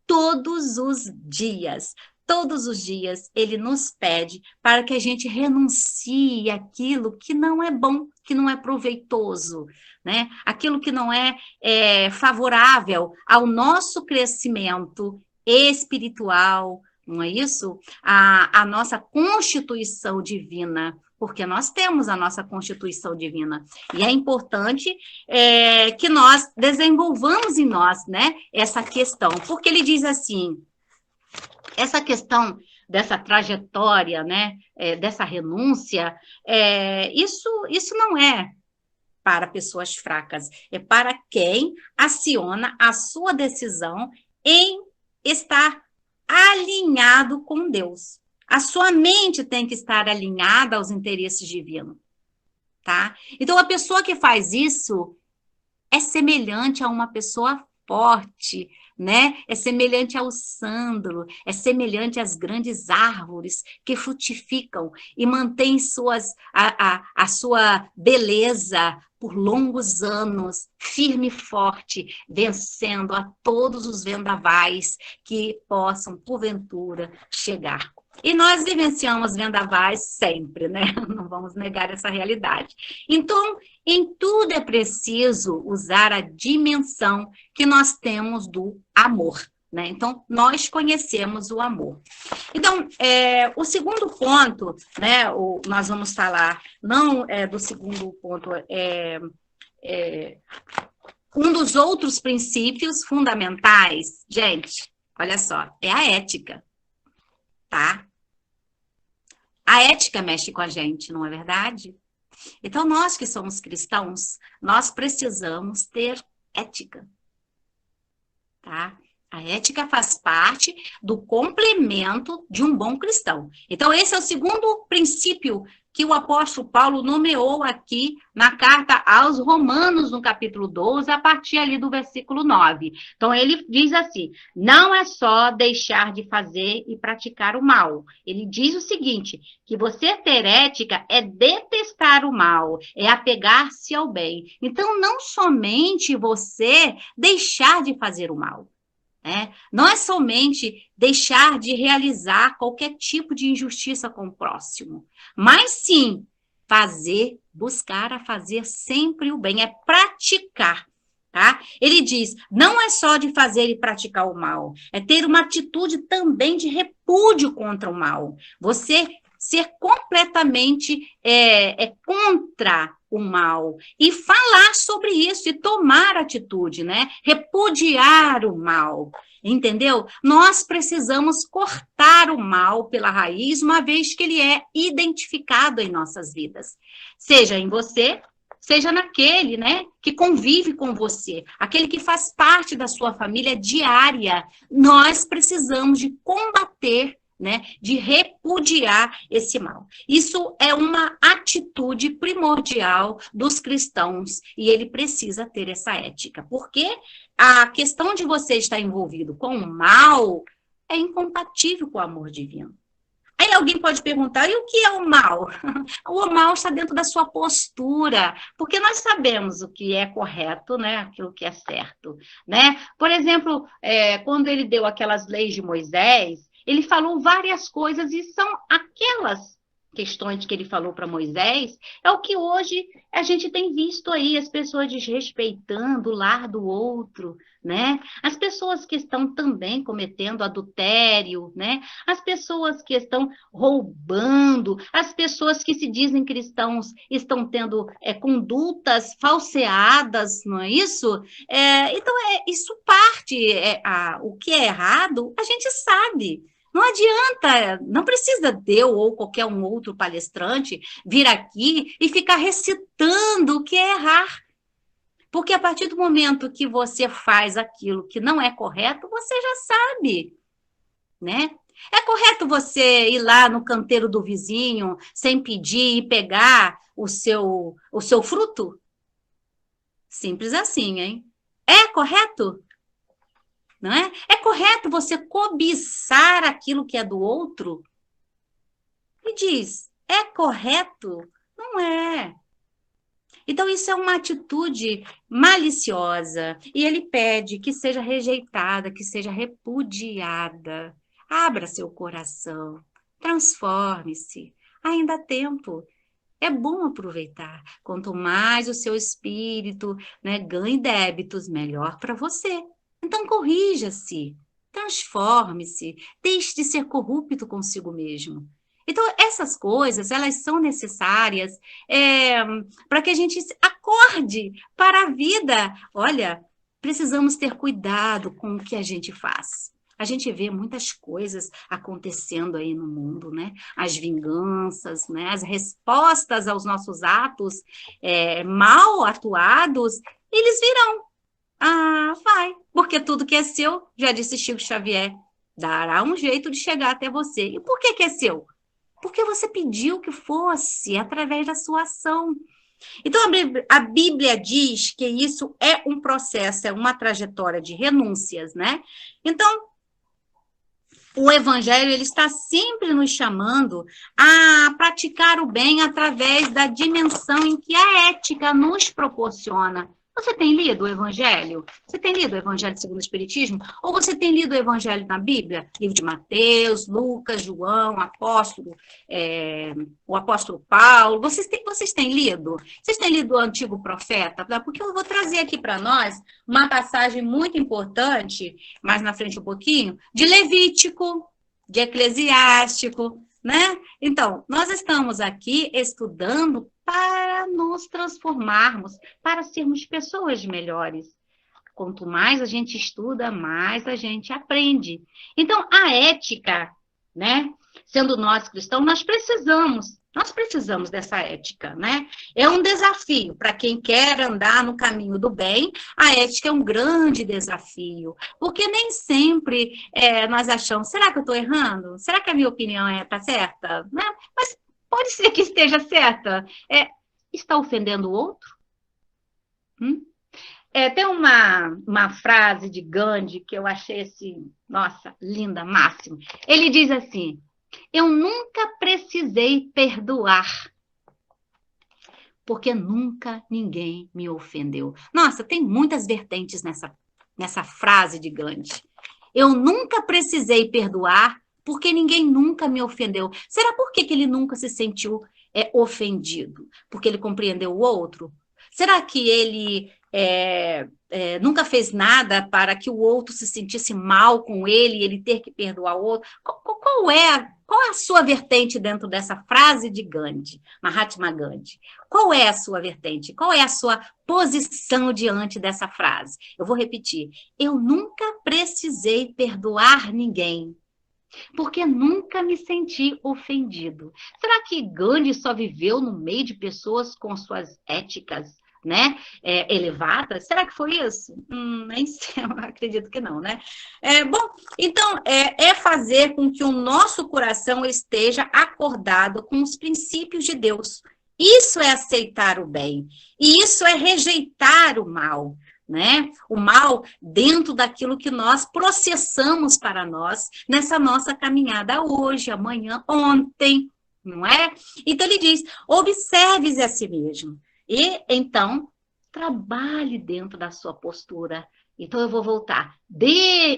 todos os dias. Todos os dias, ele nos pede para que a gente renuncie aquilo que não é bom, que não é proveitoso, né? Aquilo que não é favorável ao nosso crescimento espiritual, não é isso? A nossa constituição divina, porque nós temos a nossa constituição divina. E é importante que nós desenvolvamos em nós, né, essa questão. Porque ele diz assim, essa questão dessa trajetória, né, dessa renúncia, isso não é para pessoas fracas, é para quem aciona a sua decisão em estar alinhado com Deus. A sua mente tem que estar alinhada aos interesses divinos, tá? Então, a pessoa que faz isso é semelhante a uma pessoa forte, né? É semelhante ao Sandro, é semelhante às grandes árvores que frutificam e mantêm a sua beleza por longos anos, firme e forte, vencendo a todos os vendavais que possam, porventura, chegar. E nós vivenciamos vendavais sempre, né? Não vamos negar essa realidade. Então, em tudo é preciso usar a dimensão que nós temos do amor, né? Então, nós conhecemos o amor. Então, o segundo ponto, né? Nós vamos falar, não do segundo ponto, um dos outros princípios fundamentais, gente, olha só, é a ética, tá? A ética mexe com a gente, não é verdade? Então, nós que somos cristãos, nós precisamos ter ética, tá? A ética faz parte do complemento de um bom cristão. Então, esse é o segundo princípio que o apóstolo Paulo nomeou aqui na carta aos Romanos, no capítulo 12, a partir ali do versículo 9. Então, ele diz assim, não é só deixar de fazer e praticar o mal. Ele diz o seguinte, que você ter ética é detestar o mal, é apegar-se ao bem. Então, não somente você deixar de fazer o mal, não é somente deixar de realizar qualquer tipo de injustiça com o próximo, mas sim buscar a fazer sempre o bem, é praticar, tá? Ele diz, não é só de fazer e praticar o mal, é ter uma atitude também de repúdio contra o mal. Você ser completamente contra o mal e falar sobre isso e tomar atitude, né? Repudiar o mal, entendeu? Nós precisamos cortar o mal pela raiz, uma vez que ele é identificado em nossas vidas, seja em você, seja naquele, né, que convive com você, aquele que faz parte da sua família diária. Nós precisamos de combater, né, de repudiar esse mal. Isso é uma atitude primordial dos cristãos e ele precisa ter essa ética, porque a questão de você estar envolvido com o mal é incompatível com o amor divino. Aí alguém pode perguntar, e o que é o mal? O mal está dentro da sua postura, porque nós sabemos o que é correto, né? Aquilo que é certo, né? Por exemplo, quando ele deu aquelas leis de Moisés, ele falou várias coisas e são aquelas questões que ele falou para Moisés, é o que hoje a gente tem visto aí, as pessoas desrespeitando o lar do outro, né? As pessoas que estão também cometendo adultério, né? As pessoas que estão roubando, as pessoas que se dizem cristãos estão tendo condutas falseadas, não é isso? Então, isso parte, o que é errado, a gente sabe. Não adianta, não precisa eu ou qualquer um outro palestrante vir aqui e ficar recitando o que é errar. Porque a partir do momento que você faz aquilo que não é correto, você já sabe, né? É correto você ir lá no canteiro do vizinho sem pedir e pegar o seu fruto? Simples assim, hein? É correto? Não é? É correto você cobiçar aquilo que é do outro? Me diz, é correto? Não é. Então, isso é uma atitude maliciosa. E ele pede que seja rejeitada, que seja repudiada. Abra seu coração, transforme-se. Ainda há tempo. É bom aproveitar. Quanto mais o seu espírito, né, ganhe débitos, melhor para você. Então, corrija-se, transforme-se, deixe de ser corrupto consigo mesmo. Então, essas coisas, elas são necessárias para que a gente acorde para a vida. Olha, precisamos ter cuidado com o que a gente faz. A gente vê muitas coisas acontecendo aí no mundo, né? As vinganças, né? As respostas aos nossos atos mal atuados, eles virão. Ah, vai, porque tudo que é seu, já disse Chico Xavier, dará um jeito de chegar até você. E por que é seu? Porque você pediu que fosse através da sua ação. Então, a Bíblia diz que isso é um processo, é uma trajetória de renúncias, né? Então, o Evangelho, ele está sempre nos chamando a praticar o bem através da dimensão em que a ética nos proporciona. Você tem lido o Evangelho? Você tem lido o Evangelho segundo o Espiritismo? Ou você tem lido o Evangelho na Bíblia? Livro de Mateus, Lucas, João, o apóstolo Paulo. Vocês têm lido? Vocês têm lido o Antigo Profeta? Porque eu vou trazer aqui para nós uma passagem muito importante, mais na frente um pouquinho, de Levítico, de Eclesiástico, né? Então, nós estamos aqui estudando para nos transformarmos, para sermos pessoas melhores. Quanto mais a gente estuda, mais a gente aprende. Então, a ética, né? Sendo nós cristãos, nós precisamos dessa ética, né? É um desafio para quem quer andar no caminho do bem. A ética é um grande desafio, porque nem sempre nós achamos, será que eu estou errando? Será que a minha opinião está certa? Né? Mas pode ser que esteja certa. Está ofendendo o outro? Tem uma frase de Gandhi que eu achei assim, nossa, linda, máximo. Ele diz assim: eu nunca precisei perdoar, porque nunca ninguém me ofendeu. Nossa, tem muitas vertentes nessa frase de Gandhi. Eu nunca precisei perdoar, porque ninguém nunca me ofendeu. Será por que ele nunca se sentiu ofendido? Porque ele compreendeu o outro? Será que ele nunca fez nada para que o outro se sentisse mal com ele e ele ter que perdoar o outro? Qual é a sua vertente dentro dessa frase de Gandhi, Mahatma Gandhi? Qual é a sua vertente? Qual é a sua posição diante dessa frase? Eu vou repetir. Eu nunca precisei perdoar ninguém, porque nunca me senti ofendido. Será que Gandhi só viveu no meio de pessoas com suas éticas, né, elevadas? Será que foi isso? Nem sei, eu acredito que não, né? Bom, então, fazer com que o nosso coração esteja acordado com os princípios de Deus. Isso é aceitar o bem, e isso é rejeitar o mal, né? O mal dentro daquilo que nós processamos para nós nessa nossa caminhada hoje, amanhã, ontem, não é? Então ele diz, observe-se a si mesmo. E, então, trabalhe dentro da sua postura. Então, eu vou voltar.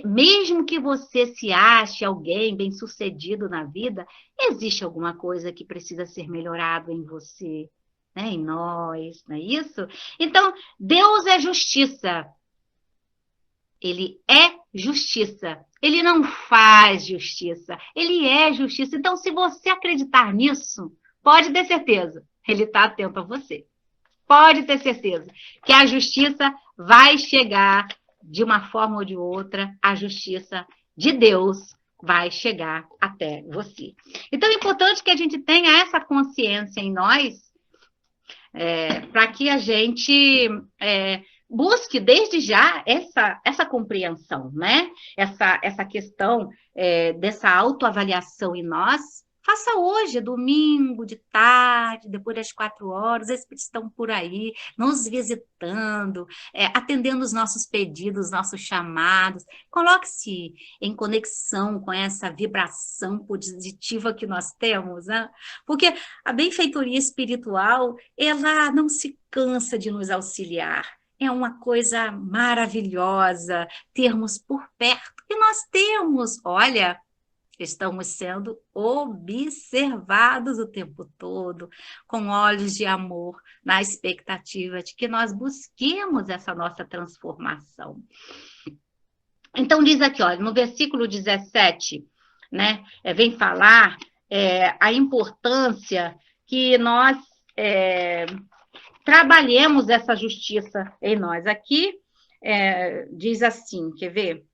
Mesmo que você se ache alguém bem-sucedido na vida, existe alguma coisa que precisa ser melhorado em você, né? Em nós, não é isso? Então, Deus é justiça. Ele é justiça. Ele não faz justiça. Ele é justiça. Então, se você acreditar nisso, pode ter certeza, ele está atento a você. Pode ter certeza que a justiça vai chegar de uma forma ou de outra, a justiça de Deus vai chegar até você. Então, é importante que a gente tenha essa consciência em nós, para que a gente busque desde já essa compreensão, né? Essa questão dessa autoavaliação em nós. Faça hoje, domingo, de tarde, depois das 4 horas, eles estão por aí, nos visitando, atendendo os nossos pedidos, nossos chamados. Coloque-se em conexão com essa vibração positiva que nós temos, né? Porque a benfeitoria espiritual, ela não se cansa de nos auxiliar. É uma coisa maravilhosa termos por perto. E nós temos, olha, estamos sendo observados o tempo todo, com olhos de amor, na expectativa de que nós busquemos essa nossa transformação. Então, diz aqui, olha, no versículo 17, né, vem falar a importância que nós trabalhemos essa justiça em nós. Aqui diz assim, quer ver?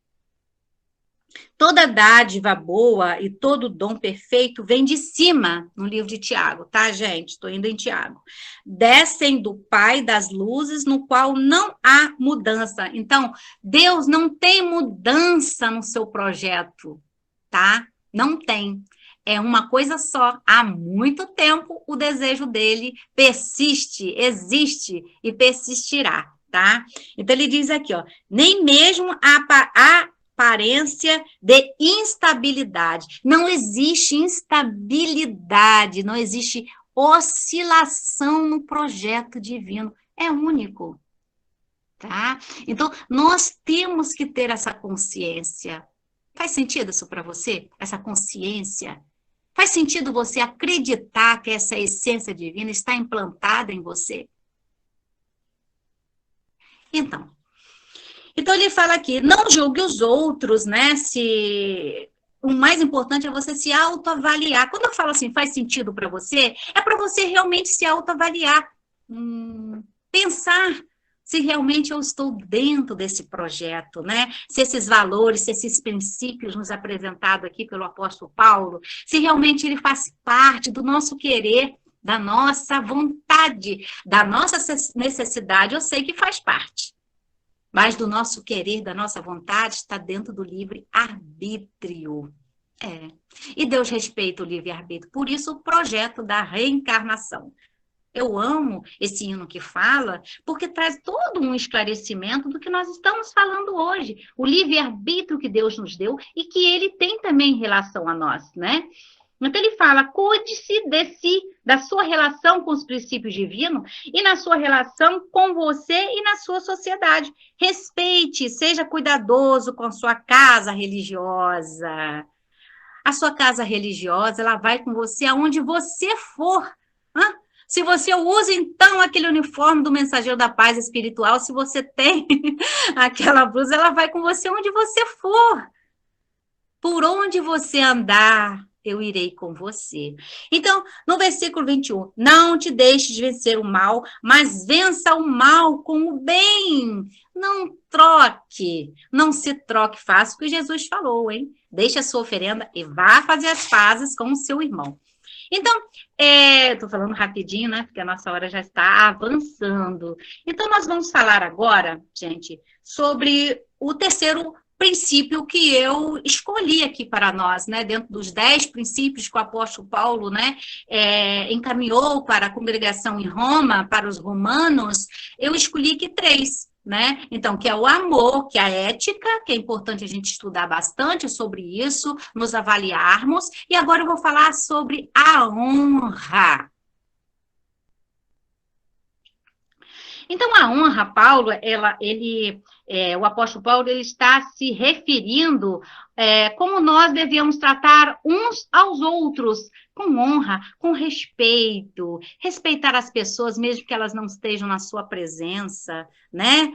Toda dádiva boa e todo dom perfeito vem de cima, no livro de Tiago, tá, gente? Estou indo em Tiago. Descem do Pai das luzes, no qual não há mudança. Então, Deus não tem mudança no seu projeto, tá? Não tem. É uma coisa só. Há muito tempo o desejo dele persiste, existe e persistirá, tá? Então, ele diz aqui, ó, nem mesmo a aparência de instabilidade. Não existe instabilidade, não existe oscilação no projeto divino. É único, tá? Então, nós temos que ter essa consciência. Faz sentido isso para você? Essa consciência? Faz sentido você acreditar que essa essência divina está implantada em você? Então ele fala aqui, não julgue os outros, né? O mais importante é você se autoavaliar. Quando eu falo assim, faz sentido para você, é para você realmente se autoavaliar. Pensar se realmente eu estou dentro desse projeto, né? Se esses valores, se esses princípios nos apresentados aqui pelo apóstolo Paulo, se realmente ele faz parte do nosso querer, da nossa vontade, da nossa necessidade, eu sei que faz parte. Mas do nosso querer, da nossa vontade, está dentro do livre-arbítrio. E Deus respeita o livre-arbítrio. Por isso, o projeto da reencarnação. Eu amo esse hino que fala, porque traz todo um esclarecimento do que nós estamos falando hoje. O livre-arbítrio que Deus nos deu e que ele tem também em relação a nós, né? Então ele fala, cuide-se de si, da sua relação com os princípios divinos e na sua relação com você e na sua sociedade. Respeite, seja cuidadoso com a sua casa religiosa. A sua casa religiosa, ela vai com você aonde você for. Se você usa, então, aquele uniforme do mensageiro da paz espiritual, se você tem aquela blusa, ela vai com você onde você for. Por onde você andar, eu irei com você. Então, no versículo 21, não te deixes vencer o mal, mas vença o mal com o bem. Não troque, não se troque, faça o que Jesus falou, hein? Deixe a sua oferenda e vá fazer as pazes com o seu irmão. Então, estou falando rapidinho, né? Porque a nossa hora já está avançando. Então, nós vamos falar agora, gente, sobre o terceiro princípio que eu escolhi aqui para nós, né? Dentro dos 10 princípios que o apóstolo Paulo, né, encaminhou para a congregação em Roma, para os romanos, eu escolhi aqui 3. Né? Então, que é o amor, que é a ética, que é importante a gente estudar bastante sobre isso, nos avaliarmos. E agora eu vou falar sobre a honra. Então, a honra, Paulo, o apóstolo Paulo, ele está se referindo como nós devemos tratar uns aos outros, com honra, com respeito, respeitar as pessoas, mesmo que elas não estejam na sua presença, né?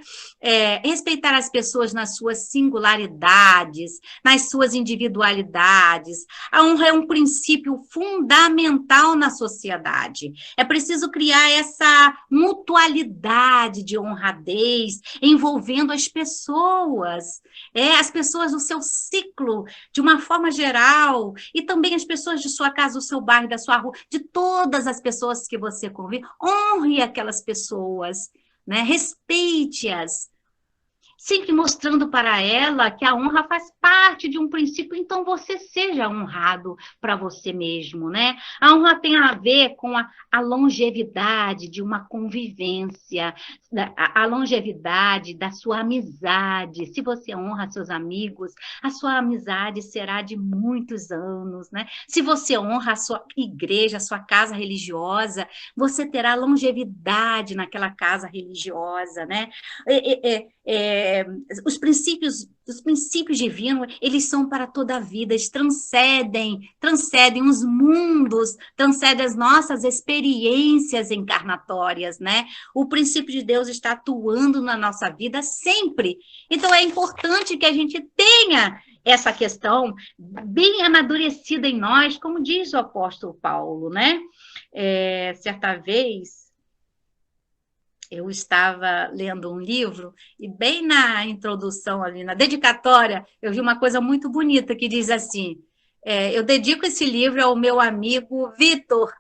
Respeitar as pessoas nas suas singularidades, nas suas individualidades. A honra é um princípio fundamental na sociedade. É preciso criar essa mutualidade de honradez, envolvendo as pessoas do seu ciclo, de uma forma geral, e também as pessoas de sua casa, do seu bairro, da sua rua, de todas as pessoas que você convive. Honre aquelas pessoas, né? Respeite-as, sempre mostrando para ela que a honra faz parte de um princípio, então você seja honrado para você mesmo, né? A honra tem a ver com a longevidade de uma convivência, a longevidade da sua amizade. Se você honra seus amigos, a sua amizade será de muitos anos, né? Se você honra a sua igreja, a sua casa religiosa, você terá longevidade naquela casa religiosa, né? Os princípios divinos, eles são para toda a vida, eles transcendem os mundos, transcendem as nossas experiências encarnatórias, né? O princípio de Deus está atuando na nossa vida sempre. Então, é importante que a gente tenha essa questão bem amadurecida em nós, como diz o apóstolo Paulo, né? Certa vez, Eu estava lendo um livro e bem na introdução ali, na dedicatória, eu vi uma coisa muito bonita que diz assim, eu dedico esse livro ao meu amigo Vitor.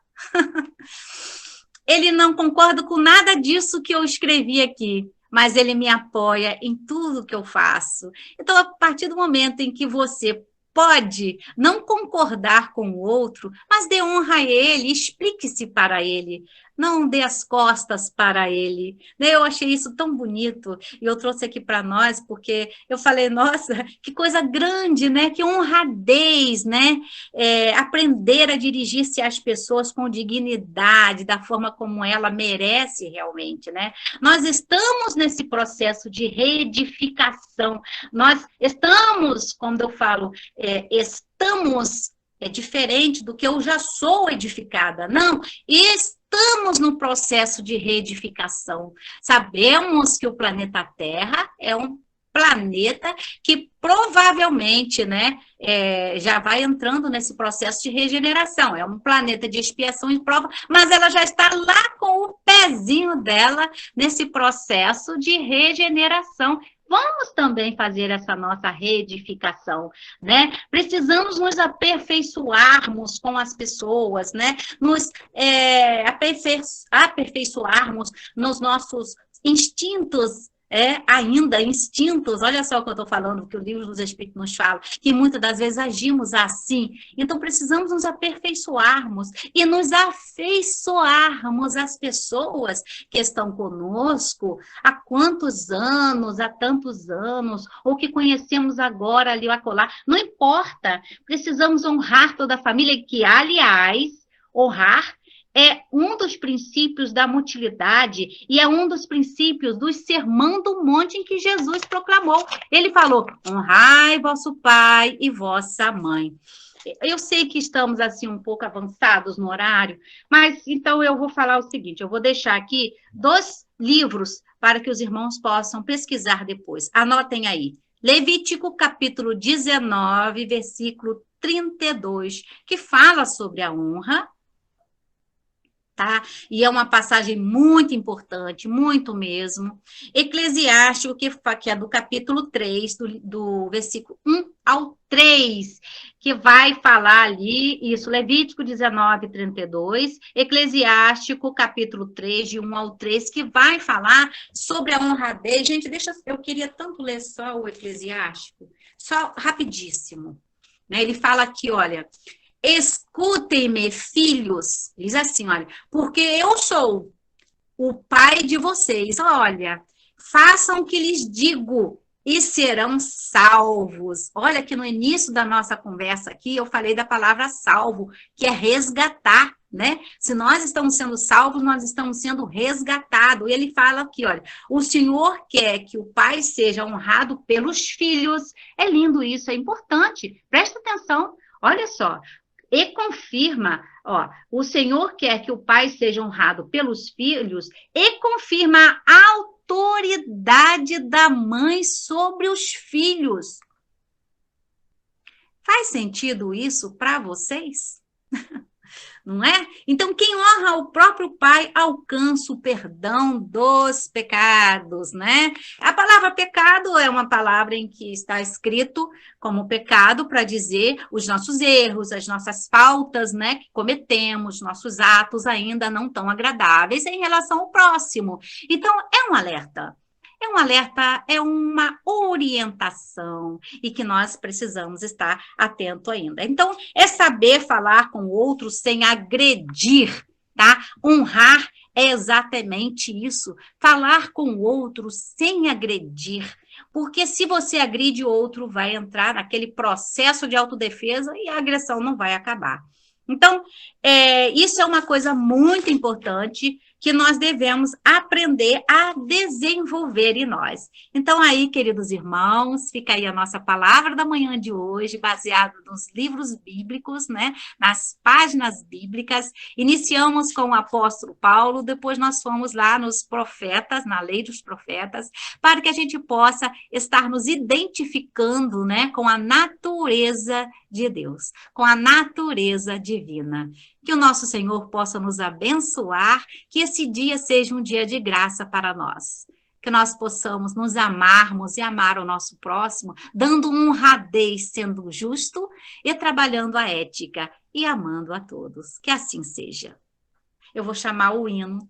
Ele não concorda com nada disso que eu escrevi aqui, mas ele me apoia em tudo que eu faço. Então, a partir do momento em que você pode não concordar com o outro, mas dê honra a ele, explique-se para ele, não dê as costas para ele. Eu achei isso tão bonito e eu trouxe aqui para nós porque eu falei, nossa, que coisa grande, né? Que honradez, né? Aprender a dirigir-se às pessoas com dignidade, da forma como ela merece realmente, né? Nós estamos nesse processo de reedificação, nós estamos, quando eu falo, estamos, é diferente do que eu já sou edificada, não, estamos no processo de reedificação. Sabemos que o planeta Terra é um planeta que provavelmente, né, já vai entrando nesse processo de regeneração. É um planeta de expiação e prova, mas ela já está lá com o pezinho dela nesse processo de regeneração. Vamos também fazer essa nossa reedificação, né? Precisamos nos aperfeiçoarmos com as pessoas, né? Nos aperfeiçoarmos nos nossos instintos, ainda instintos, olha só o que eu estou falando, que o livro dos Espíritos nos fala, que muitas das vezes agimos assim. Então, precisamos nos aperfeiçoarmos e nos afeiçoarmos às pessoas que estão conosco há quantos anos, há tantos anos, ou que conhecemos agora ali ou acolá, não importa, precisamos honrar toda a família, que, aliás, honrar é um dos princípios da mutilidade e é um dos princípios do Sermão do Monte em que Jesus proclamou. Ele falou, honrai vosso pai e vossa mãe. Eu sei que estamos assim um pouco avançados no horário, mas então eu vou falar o seguinte, eu vou deixar aqui 2 livros para que os irmãos possam pesquisar depois. Anotem aí. Levítico capítulo 19, versículo 32, que fala sobre a honra, tá? E é uma passagem muito importante, muito mesmo. Eclesiástico, que é do capítulo 3, do versículo 1 ao 3, que vai falar ali, isso, Levítico 19, 32, Eclesiástico, capítulo 3, de 1 ao 3, que vai falar sobre a honradez. Gente, eu queria tanto ler só o Eclesiástico, só rapidíssimo. Né? Ele fala aqui, olha... Escutem-me, filhos, diz assim, olha, porque eu sou o pai de vocês, olha, façam o que lhes digo e serão salvos. Olha que no início da nossa conversa aqui, eu falei da palavra salvo, que é resgatar, né? Se nós estamos sendo salvos, nós estamos sendo resgatados. E ele fala aqui, olha, o Senhor quer que o pai seja honrado pelos filhos. É lindo isso, é importante, presta atenção, olha só. E confirma, o Senhor quer que o pai seja honrado pelos filhos e confirma a autoridade da mãe sobre os filhos. Faz sentido isso para vocês? Não é? Então, quem honra o próprio pai alcança o perdão dos pecados, né? A palavra pecado é uma palavra em que está escrito como pecado para dizer os nossos erros, as nossas faltas, né, que cometemos, nossos atos ainda não tão agradáveis em relação ao próximo. Então, é um alerta. É um alerta, é uma orientação e que nós precisamos estar atento ainda. Então, é saber falar com o outro sem agredir, tá? Honrar é exatamente isso, falar com o outro sem agredir, porque se você agride o outro, vai entrar naquele processo de autodefesa e a agressão não vai acabar. Então, isso é uma coisa muito importante que nós devemos aprender a desenvolver em nós. Então, aí, queridos irmãos, fica aí a nossa palavra da manhã de hoje, baseado nos livros bíblicos, né, nas páginas bíblicas. Iniciamos com o apóstolo Paulo, depois nós fomos lá nos profetas, na lei dos profetas, para que a gente possa estar nos identificando, né, com a natureza de Deus, com a natureza divina. Que o nosso Senhor possa nos abençoar, que esse esse dia seja um dia de graça para nós. Que nós possamos nos amarmos e amar o nosso próximo, dando honradez, sendo justo e trabalhando a ética e amando a todos. Que assim seja. Eu vou chamar o hino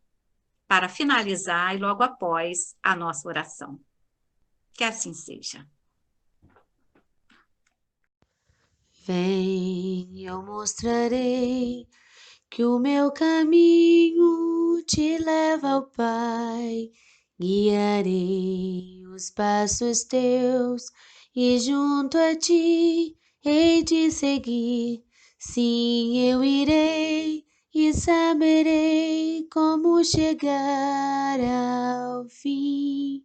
para finalizar e logo após a nossa oração. Que assim seja. Vem, eu mostrarei que o meu caminho te leva ao Pai. Guiarei os passos teus e junto a ti hei de seguir. Sim, eu irei e saberei como chegar ao fim.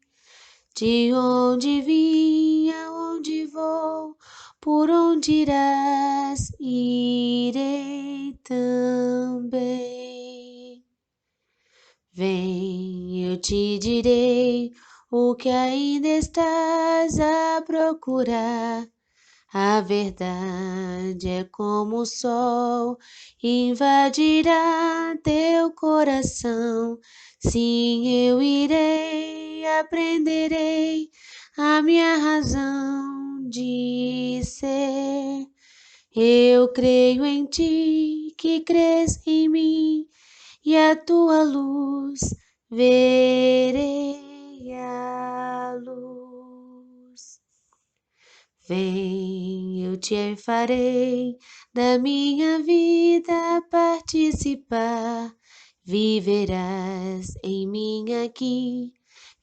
De onde vim, aonde vou, por onde irás, irei também. Vem, eu te direi o que ainda estás a procurar. A verdade é como o sol, invadirá teu coração. Sim, eu irei, aprenderei a minha razão de ser. Eu creio em ti, que crês em mim, e a tua luz verei a luz. Vem, eu te farei da minha vida participar. Viverás em mim aqui,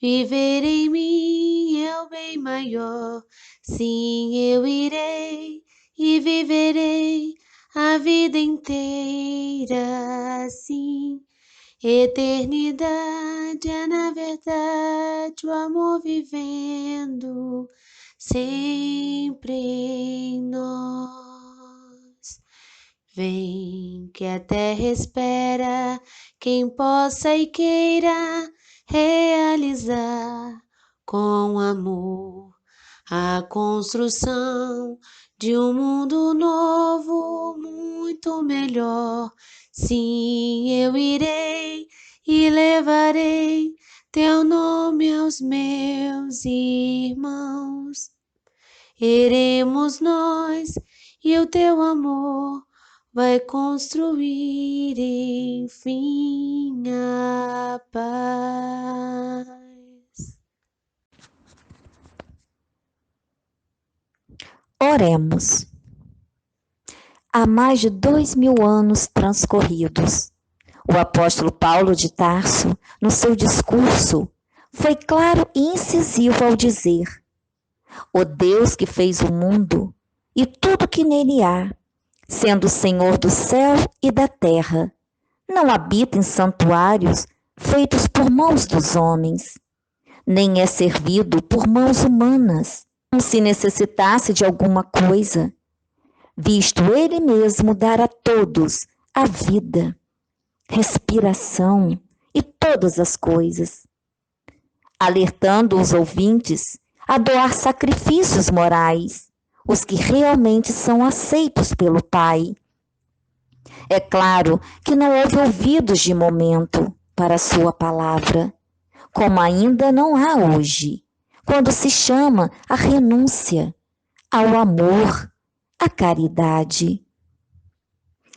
viver em mim é o bem maior. Sim, eu irei e viverei a vida inteira assim. Eternidade é, na verdade, o amor vivendo sempre em nós. Vem, que a terra espera quem possa e queira realizar com amor a construção de um mundo novo, muito melhor. Sim, eu irei e levarei teu nome aos meus irmãos. Iremos nós e o teu amor vai construir enfim a paz. Oremos. Há mais de 2000 anos transcorridos, o apóstolo Paulo de Tarso, no seu discurso, foi claro e incisivo ao dizer: o Deus que fez o mundo e tudo que nele há, sendo o Senhor do céu e da terra, não habita em santuários feitos por mãos dos homens, nem é servido por mãos humanas, como se necessitasse de alguma coisa, visto ele mesmo dar a todos a vida, respiração e todas as coisas, alertando os ouvintes a doar sacrifícios morais, os que realmente são aceitos pelo Pai. É claro que não houve ouvidos de momento para a sua palavra, como ainda não há hoje, quando se chama a renúncia, ao amor, à caridade.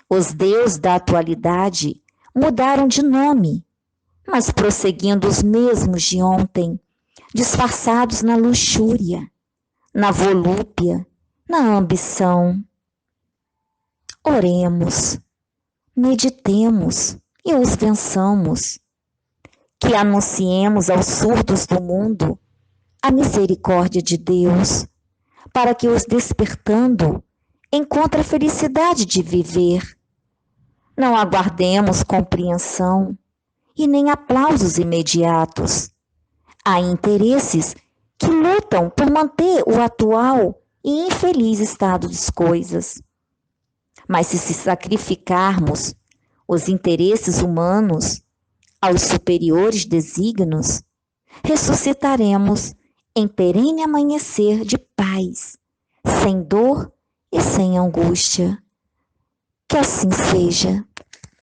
Os deuses da atualidade mudaram de nome, mas prosseguindo os mesmos de ontem, disfarçados na luxúria, na volúpia, na ambição. Oremos, meditemos e os vençamos. Que anunciemos aos surdos do mundo a misericórdia de Deus, para que os despertando encontre a felicidade de viver. Não aguardemos compreensão e nem aplausos imediatos. Há interesses que lutam por manter o atual e infeliz estado das coisas. Mas se sacrificarmos os interesses humanos aos superiores desígnios, ressuscitaremos em perene amanhecer de paz, sem dor e sem angústia. Que assim seja.